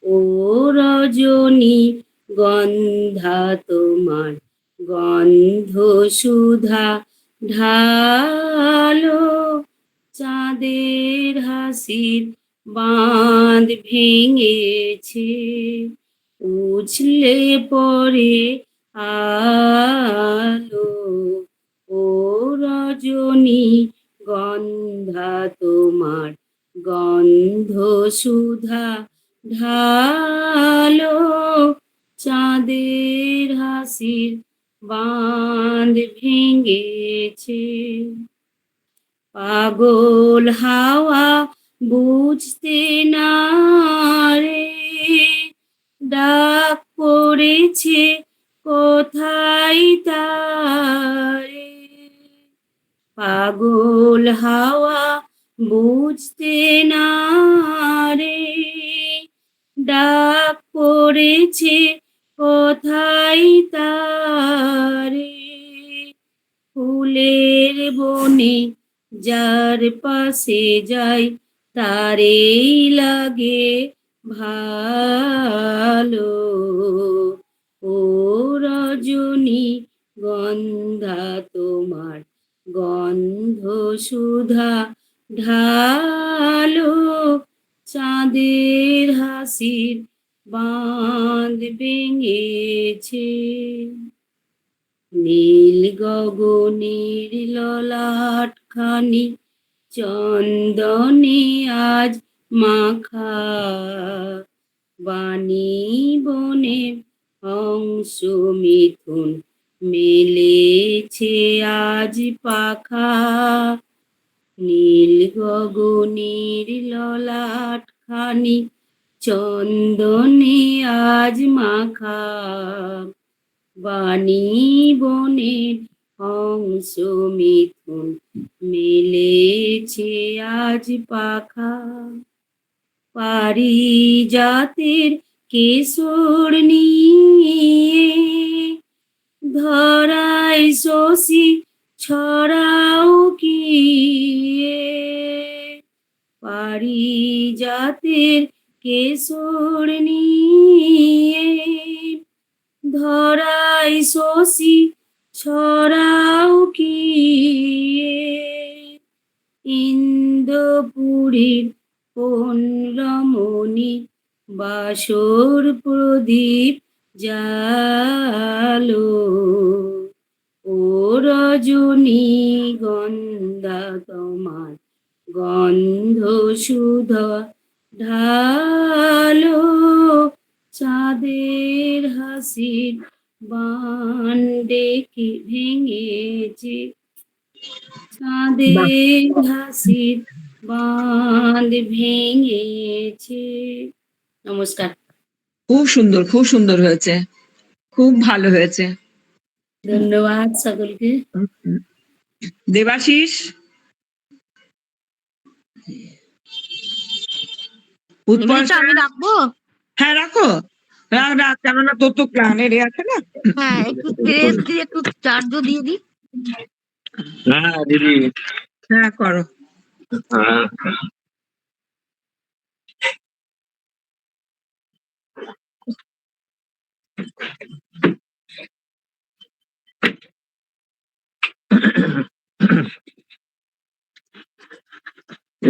ও রজনী গন্ধা তোমার গন্ধ সুধা ঢালো চাঁদের হাসির বাঁধ ভেঙেছে উছলে পড়ে আলো ও রজনী গন্ধা তোমার গন্ধ সুধা ঢালো চাঁদের হাসির বাঁধ ভেঙেছে পাগল হাওয়া বুঝতে না রে ডাক পড়েছে কোথায় তারে পাগল হাওয়া বুঝতে না রে ডাক পড়েছে কোথায় তারে ফুলের বনে যার পাশে যাই তারেই লাগে ভালো ও রজনী গন্ধা তোমার গন্ধ সুধা ঢালো চাঁদের হাসির বাঁধ ভেঙেছে নীল গগনের ললাট খানি চন্দনে আজ মাখা বাণী বনের অংশ মিথুন মেলেছে আজ পাখা নীল গগনের ললাট খানি চন্দনে আজ মাখা বাণী বনের অংশ মিথুন মেলেছে আজ পাখা পারিজাতের কেশর নিয়ে ধরায় শশী ছড়াও কি পারিজাতের কেশর নিয়ে ধরাই শশী ছড়াও কি ইন্দ্রপুরীর কোন রমণী বাসর প্রদীপ জালো ও রজনী গন্ধা তোমার গন্ধ সুধা ঢালো চাঁদের হাসির বান ডেকে ভেঙেছে চাঁদের হাসির বাঁধ ভেঙেছে নমস্কার খুব সুন্দর হয়েছে, খুব ভালো হয়েছে। ধন্যবাদ সকলকে দেবাশিস উৎপল আমি রাখবো হ্যাঁ রাখো, রাখ কেননা তোর তো প্ল্যানের আছে না। হ্যাঁ একটু প্রেস দিয়ে একটু চার্জও দিয়ে দিই হ্যাঁ দিদি হ্যাঁ করো। হ্যাঁ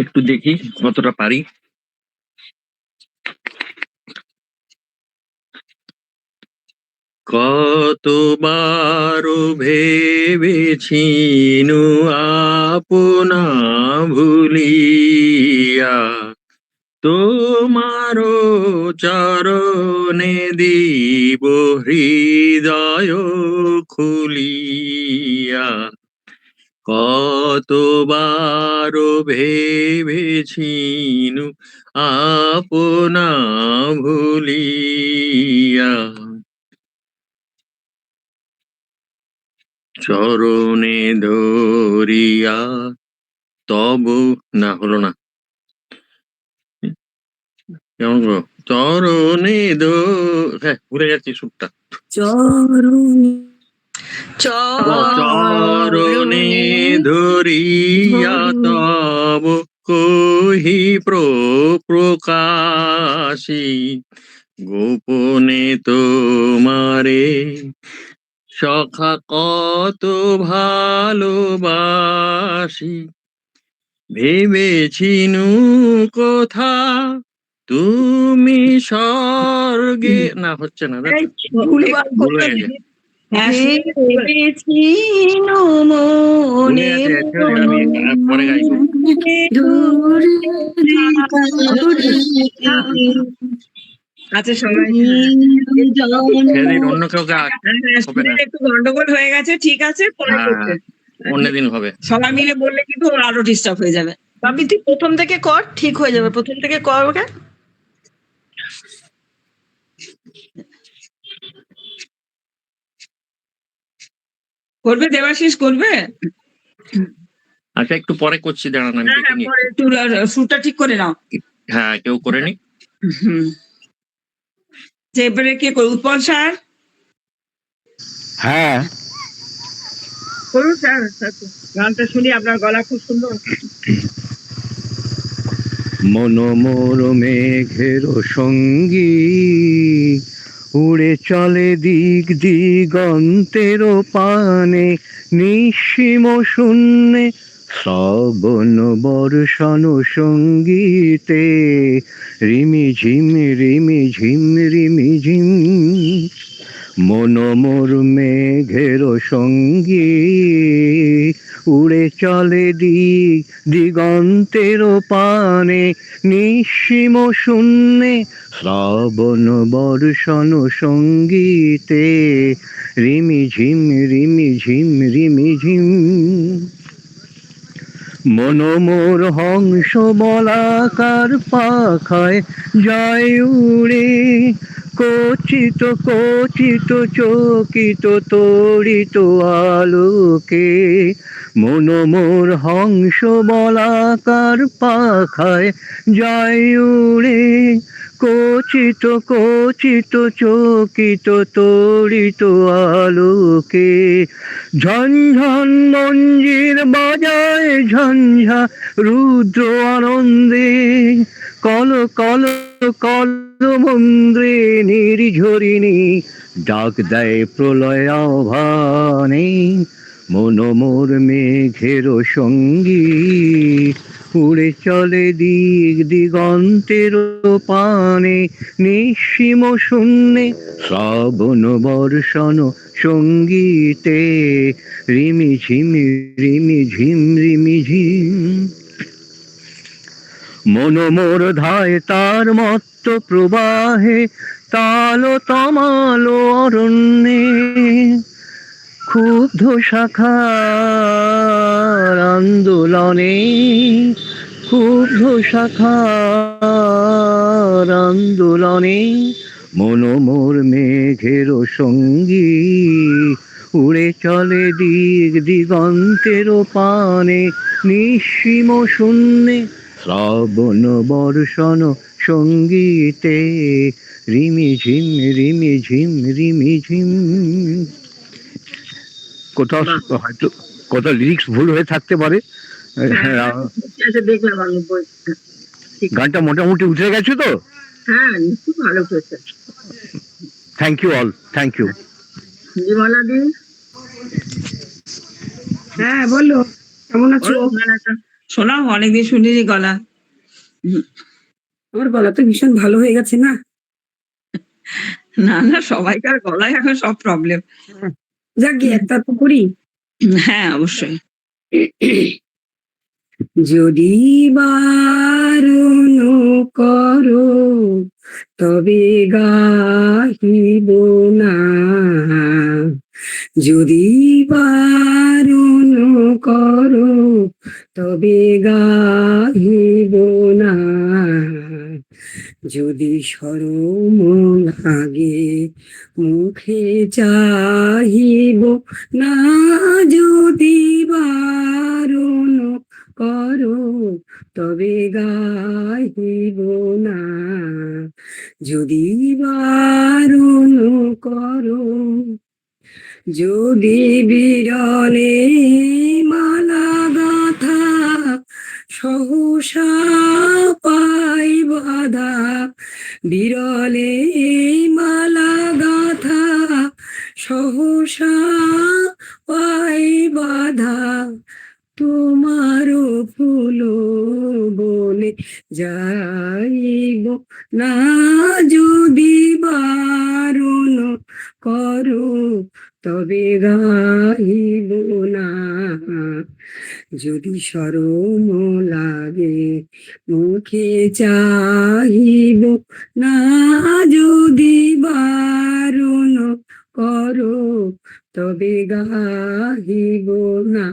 একটু দেখি কতটা পারি। কতবার ভেবেছিনু আপনা ভুলিয়া তোমারো চরণে দিব হৃদয় খুলিয়া কতবার ভেবেছিনু আপনা ভুলিয়া চরণে ধরিয়া তব না হলো না কেমন গো চরণে হ্যাঁ ভুলে যাচ্ছি সুরটা চরণে চরণে ধরিয়া তব কহি প্রকাশী গোপনে তোমারে সখা কত ভালোবাসি ভেবেছিনু কথা তুমি স্বর্গে না হচ্ছে না এই ভুল ভুলভাল হয়ে করবে গেছে। না। হ্যাঁ, ভেবেছিনু ভুলে মনে গেছে actually আমি পরে গাইবো। আচ্ছা সবাই সেদিন অন্য কাউকে হ্যাঁ, হবে না। একটু গন্ডগোল হয়ে গেছে, ঠিক আছে, পরে হ্যাঁ, করছে। অন্যদিন হবে। সবাই মিলে বললে কিন্তু ওর আরো ডিস্টার্ব হয়ে যাবে। বাবি তুই প্রথম থেকে কর, ঠিক হয়ে যাবে, প্রথম থেকে কর ওকে। করবে দেবাশিস, করবে? আচ্ছা একটু পরে করছি, দাঁড়ান আমি হ্যাঁ, দেখে নিই। পরে একটু সুরটা ঠিক করে নাও। হ্যাঁ কেউ করে নি। হুম। যে এবারে কে করবে? উৎপল স্যার হ্যাঁ, করুন স্যার, গানটা শুনি, আপনার গলা খুব সুন্দর। মনোমোর মেঘের সঙ্গী উড়ে চলে দিক দিগন্তের পানে, নিঃসীম শূন্যে শ্রবণ বর্ষণ সঙ্গীতে, রিমি ঝিম রিমি ঝিম রিমি ঝিম। মনোমোর মেঘের সঙ্গী উড়ে চলে দিক দিগন্তের পানে, নিঃসীম শূন্যে শ্রবণ বর্ষণ সঙ্গীতে, রিমি ঝিম রিমি ঝিম রিমি ঝিম। মনোমোর হংস বলাকার পাখায় যায় উড়ে, কচিত কচিত চকিত তড়িত আলোকে। মনোমোর হংস বলাকার পাখায় যায় উড়ে, কচিত কচিত চকিত তড়িত আলোকে। ঝনঝন মঞ্জির বাজায় ঝঞ্ঝা রুদ্র আনন্দে, কল কল কল মন্দ্রে নির্ঝরিণী ডাক দেয় প্রলয় আহ্বানে। মনোমোর মেঘের সঙ্গী উড়ে চলে দিক দিগন্তের পানে, নিঃসীম শূন্যে শ্রবণ বর্ষণ সঙ্গীতে, রিমি ঝিম রিমি ঝিম রিমি ঝিম। মনোমোর ধায় তার মত্ত প্রবাহে, তাল তমাল অরণ্যে, ক্ষুব্ধ শাখার আন্দোলনে, ক্ষুব্ধ শাখার আন্দোলনে। মনোমোর মেঘের সঙ্গী উড়ে চলে দিক দিগন্তের পানে, নিঃসীম শূন্যে শ্রবণ বর্ষণ সঙ্গীতে, রিমি ঝিম রিমি ঝিম রিমি ঝিম। কোথাও হয়তো কোথাও লিরিক্স ভুল হয়ে থাকতে পারে। দেখলাম আমি বই। গানটা মোটামুটি উঠে গেছে তো। হ্যাঁ, খুব ভালো করেছে। Thank you all, thank you. Bimla di, হ্যাঁ বলো, কেমন আছো? শোনাও, অনেকদিন শুনিনি গলা। আমার গলা তো ভীষণ ভালো হয়ে গেছে না। না না, সবাইকার গলায় এখন সব প্রবলেম। যাক গিয়ে একটা তো করি। হ্যাঁ অবশ্যই। যদি বারণ করো তবে গাহিব না, যদি বারণ করো তবে গাহিব না, যদি শরম লাগে মুখে চাহিব না, যদি বারণ করো তবে গাহিব না, যদি বারণ করো। যদি বিরলে মালা গাথা সহসা পাই বাধা বিরলে মালা গাথা, সহসা পাই বাধা তোমারও ফুল বনে যাইব না, যদি বারণ করো তবে গাইব না, যদি শরম লাগে মুখে চাহিব না, যদি বারণ করো তবে গাহিব না,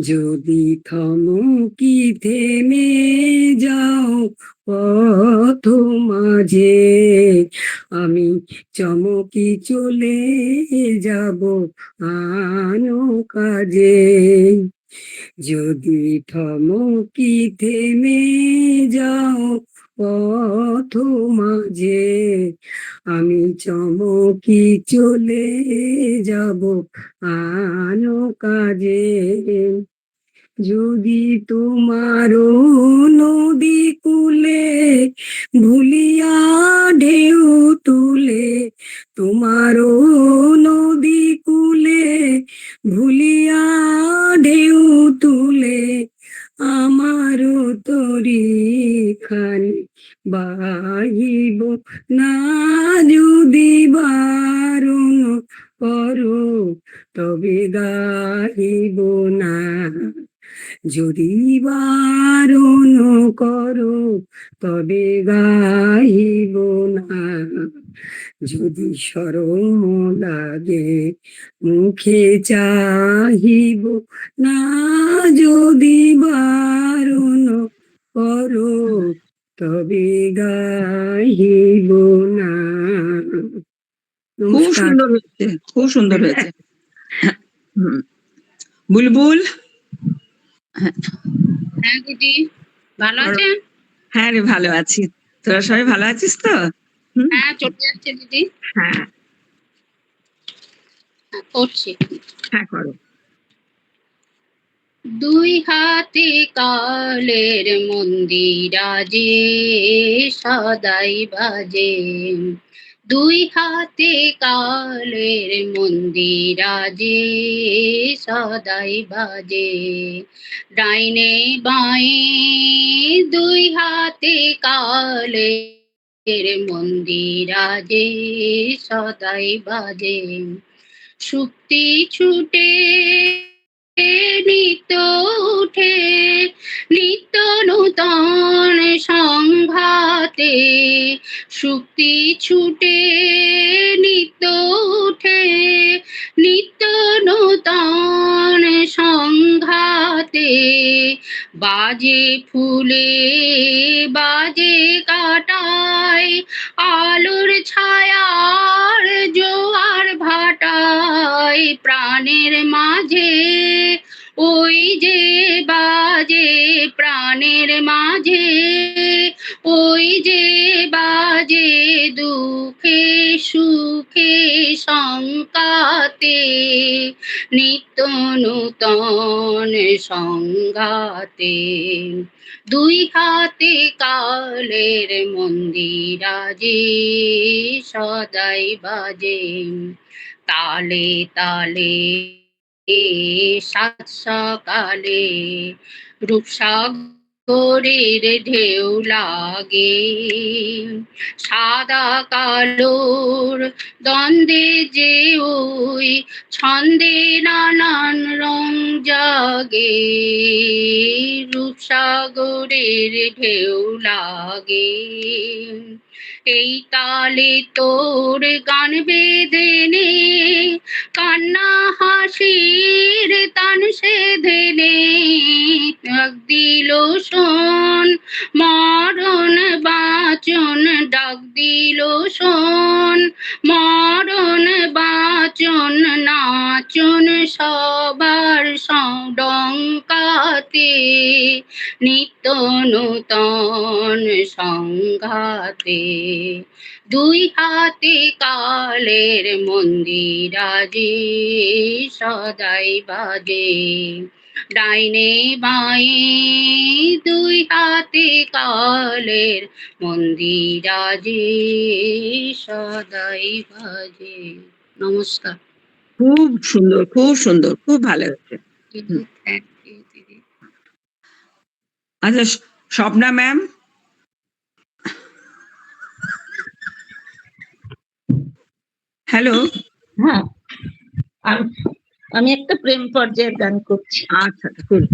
যদি থমকি থেমে যাও পথ মাঝে, আমি চমকি চলে যাব আনো কাজে, যদি থমকি থেমে যাও পথ মাঝে, আমি চমকি চলে যাব আনো কাজে, যদি তোমারও নদী কূলে ভুলিয়া ঢেউ তুলে, তোমারও নদী কূলে ভুলিয়া ঢেউ তুলে, আমারও তরি খানি বাহিব না, যদি বারণ করো তবে গাহিব না, যদি বারণ করো তবে গাহিব না, যদি শরম লাগে মুখে চাহিব না, যদি বারণ করো তবে গাহিব না। খুব নমস্কার। সুন্দর হয়েছে, খুব সুন্দর হয়েছে। হুম। বুলবুল, হ্যাঁ দিদি, ভালো আছেন? হ্যাঁ রে, ভালো আছি। তোরা সবাই ভালো আছিস তো? হুম? হ্যাঁ, চলে যাচ্ছে দিদি। হ্যাঁ, করছি। হ্যাঁ করো। দুই হাতে কালের মন্দিরাজে সদাই বাজে, দুই হাতে কালের মন্দিরাজে সদাই বাজে, ডাইনে বাঁয়ে দুই হাতে কালের মন্দিরাজে সদাই বাজে, সুপ্তি ছুটে নিত্য উঠে নিত্য নূতন সংঘাতে, সুক্তি ছুটে নিত্য উঠে নিত্য নূতন সংঘাতে, বাজে ফুলে বাজে কাটায় আলোর ছায়ার জোয়ার ভাটায়, প্রাণের মাঝে ওই যে বাজে, প্রাণের মাঝে ওই যে বাজে, দুঃখে সুখে সংকাতে নিত্য নূতন সংঘাতে, দুই হাতে কালের মন্দিরাজে সদাই বাজে, তালে তালে সাত সকালে রূপসাগরের ঢেউ লাগে, সাদা কালোর দ্বন্দ্বে যে ওই ছন্দে নানান রং জাগে, রূপসাগরের ঢেউ লাগে, এই তালে তোর গান বেঁধে নে, কান্না হাসির তান সেধে নে, ডাক দিল শোন মরণ বাঁচন, ডাক দিল শোন মরণ বাঁচন, নাচন সবার ডঙ্কাতে নিত্য নূতন সংঘাতে, দুই হাতে কালের মন্দিরাজে সদাই বাজে, ডাইনে বাঁয়ে দুই হাতে কালের মন্দির আজে সদাই বাজে। নমস্কার। খুব সুন্দর, খুব সুন্দর, খুব ভালো হচ্ছে। থ্যাংক ইউ দিদি। আচ্ছা, স্বপ্না ম্যাম। হ্যালো। হ্যাঁ, আমি একটা প্রেম পর্যায়ের গান করছি। আচ্ছা, করুন।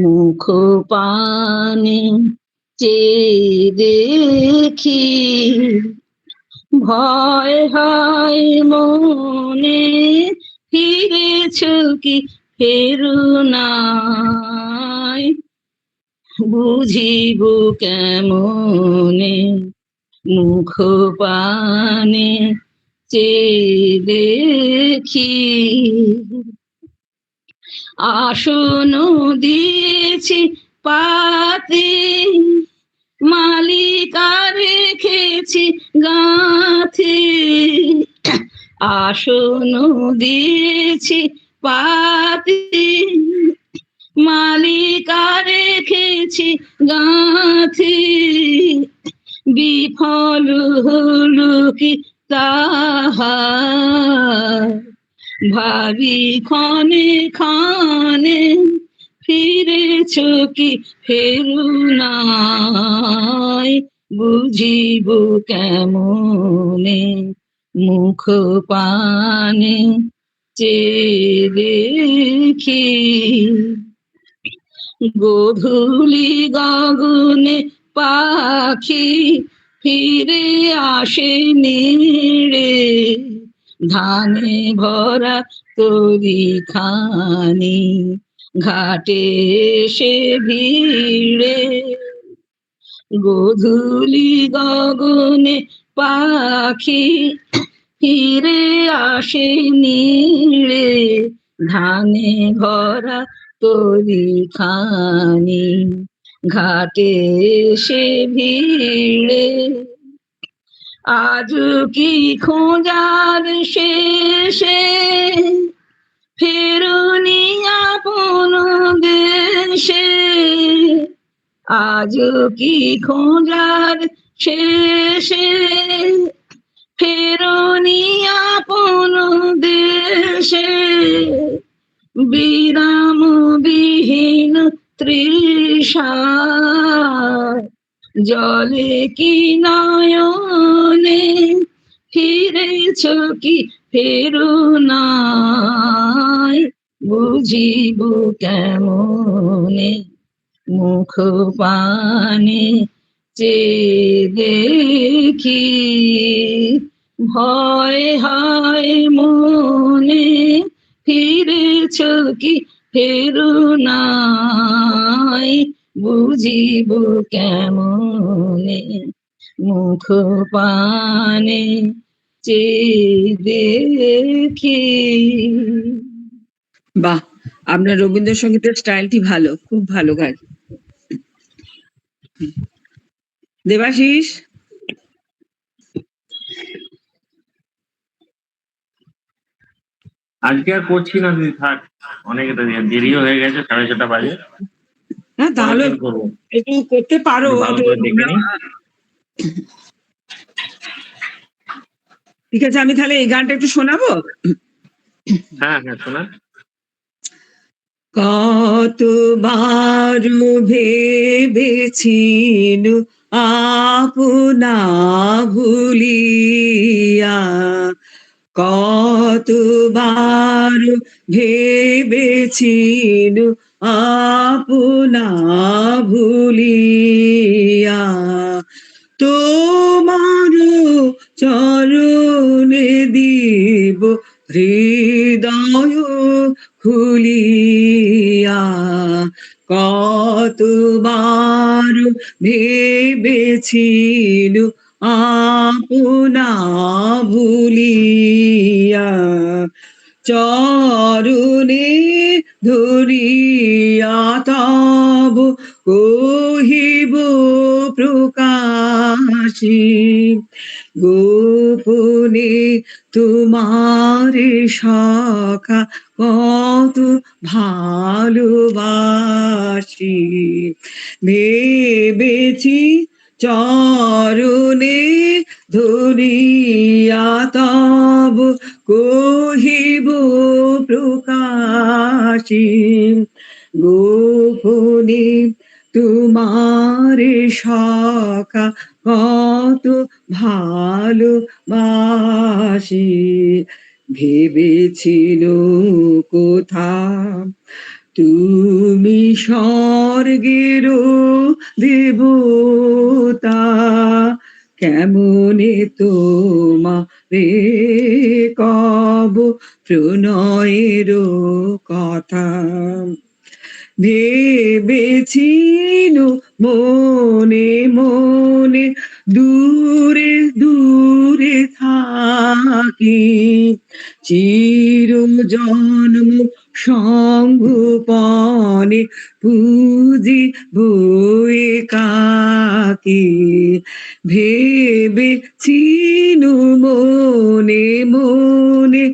মুখ পানে চেয়ে দেখি, ভয় হয় মনে, ফিরেছ কি ফেরু নাই, বুঝিব কেমনে, মুখ পানে চেয়ে দেখি। আসন দিয়েছি পাতে, মালিকা রেখেছি গাঁথে। আসন দিয়েছি পাতে, মালিকা রেখেছি গাঁথে। বিফল হলো কি তাহা, ভাবি ক্ষণে ক্ষণে, ফিরেছ কি ফেরু নাই, বুঝিব কেমনে, মুখ পানে চেয়ে দেখি। গধূলি গগনে পাখি ফিরে আসে নিড়ে, ধানে ভরা তরি খানি ঘাটে এসে ভিড়ে। গধূলি গগনে পাখি ফিরে আসে নিড়ে, ধানে ভরা তরি খানি ঘাটে এসে ভিড়ে। আজ কি খোঁজার শেষে, ফেরুনি আপন দেশে। আজ কি খোঁজার শেষে, ফেরুনি আপন দেশে। বিরাম বিহীন তৃষা, জলে কি নয়নে, ফিরেছ কি ফেরু নাই, বুঝিব কেমনে, মুখ পানে চেয়ে দেখি। ভয় হয় মনে, ফিরেছ কি ফেরু নাই, বুঝিব কেমনে, মুখ পানে চেয়ে দেখি। বাহ, আপনার রবীন্দ্রসঙ্গীতের স্টাইলটি ভালো, খুব ভালো গান। দেবাশিস। আজকে আর করছি না দিদি, থাক, অনেক দেরিও হয়ে গেছে, 6:30 বাজে। হ্যাঁ, তাহলে পরের দিন করবো। একটু করতে পারো। একটু ভালো করে দেখে নিই। ঠিক আছে, আমি তাহলে এই গানটা একটু শোনাবো। হ্যাঁ হ্যাঁ, শোনান। কতবার ভেবেছিল আপনা ভুলিয়া, কতবার ভেবেছিল আপনা ভুলিয়া, তোমার চরণে দিব হৃদয় খুলিয়া। কতবার ভেবেছিল আপনা ভুলিয়া, চরণে ধরিয়া তব কহিব প্রকাশী, গোপনে তোমার সখা কত ভালোবাসি, ভেবেছি চরণে ধরিয়া তব কহিব প্রকাশী, গোপনে তোমার সখা কত ভালোবাসি, ভেবেছিল কোথা তুমি স্বর্গের দেবতা, কেমনে তোমারে কব প্রণয়ের কথা, ভেবেছিল মনে মনে দূরে দূরে থাকি, চির জন্ম সঙ্গোপনে পুজি বয়ে কাকি, ভেবেছিল মনে মনে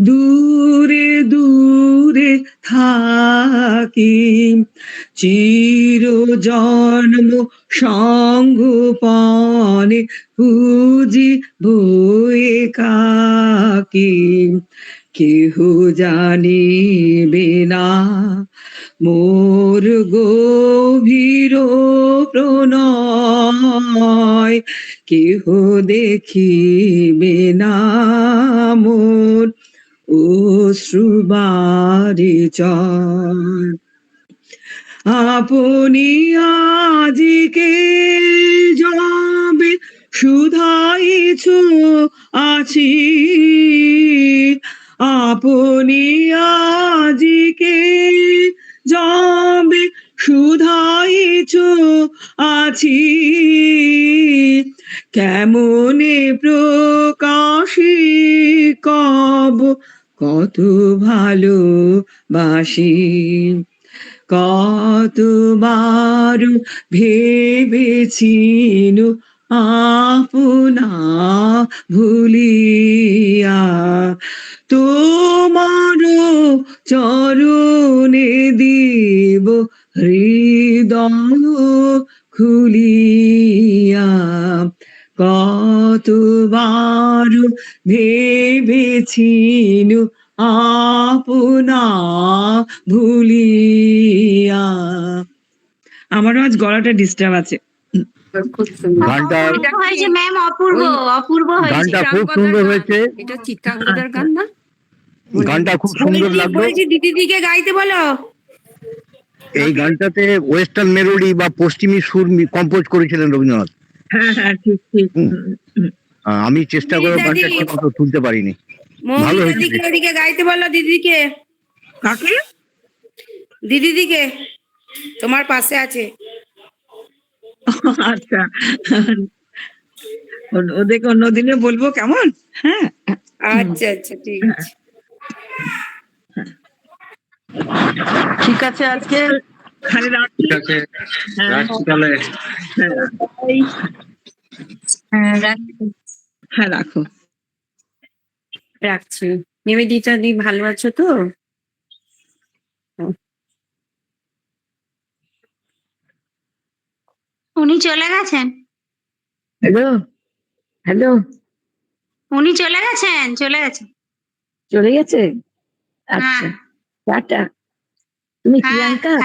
দূরে দূরে থাকি, চির জন্ম সঙ্গোপনে পুজি বয়ে কাকি, কেহ জানিবে না মোর গভীর প্রণয়, কেহ দেখিবে না মোর অশ্রুবারি চয়, আপনি আজিকে যাবে শুধাইছ আছি, আপনি আজিকে যাবে শুধাইছ আছি, কেমনে প্রকাশী কব কত ভালোবাসি, কতবার ভেবেছিল আপনা ভুলিয়া, তোমার চরণে দিব হৃদয় খুলিয়া, কতবার ভেবেছিল আপনা ভুলিয়া। আমারও আজ গলাটা ডিস্টার্ব আছে। খুব সুন্দর। গানটা অপূর্ব হয়েছে ম্যাম, অপূর্ব অপূর্ব হয়েছে। গানটা খুব সুন্দর হয়েছে, এটা চিত্রাঙ্গদার গান না? গানটা খুব সুন্দর লাগলো। দিদিকে গাইতে বলো। এই গানটাতে ওয়েস্টার্ন মেলোডি বা পশ্চিমী সুর কম্পোজ করেছিলেন রবীন্দ্রনাথ। হ্যাঁ হ্যাঁ ঠিক ঠিক। আমি চেষ্টা করে গানটা ঠিক মতো তুলতে পারিনি। ভালো হয়েছে। দিদিকে গাইতে বলো, দিদিকে। কাকে? দিদিকে তোমার পাশে আছে। আচ্ছা, ওদেরকে অন্যদিনে বলবো, কেমন? হ্যাঁ আচ্ছা আচ্ছা ঠিক আছে। ঠিক আছে, আজকে তাহলে রাখছি। ঠিক আছে, হ্যাঁ রাখছি তাহলে। হ্যাঁ রাখো। রাখছি। নিবেদিতা দি ভালো আছো তো? উনি চলে গেছেন, হ্যালো হ্যালো, উনি চলে গেছেন, চলে গেছেন। চলে গেছে? আচ্ছা, হ্যাঁ টাটা। তুমি হ্যাঁ প্রিয়াঙ্কা? হ্যাঁ।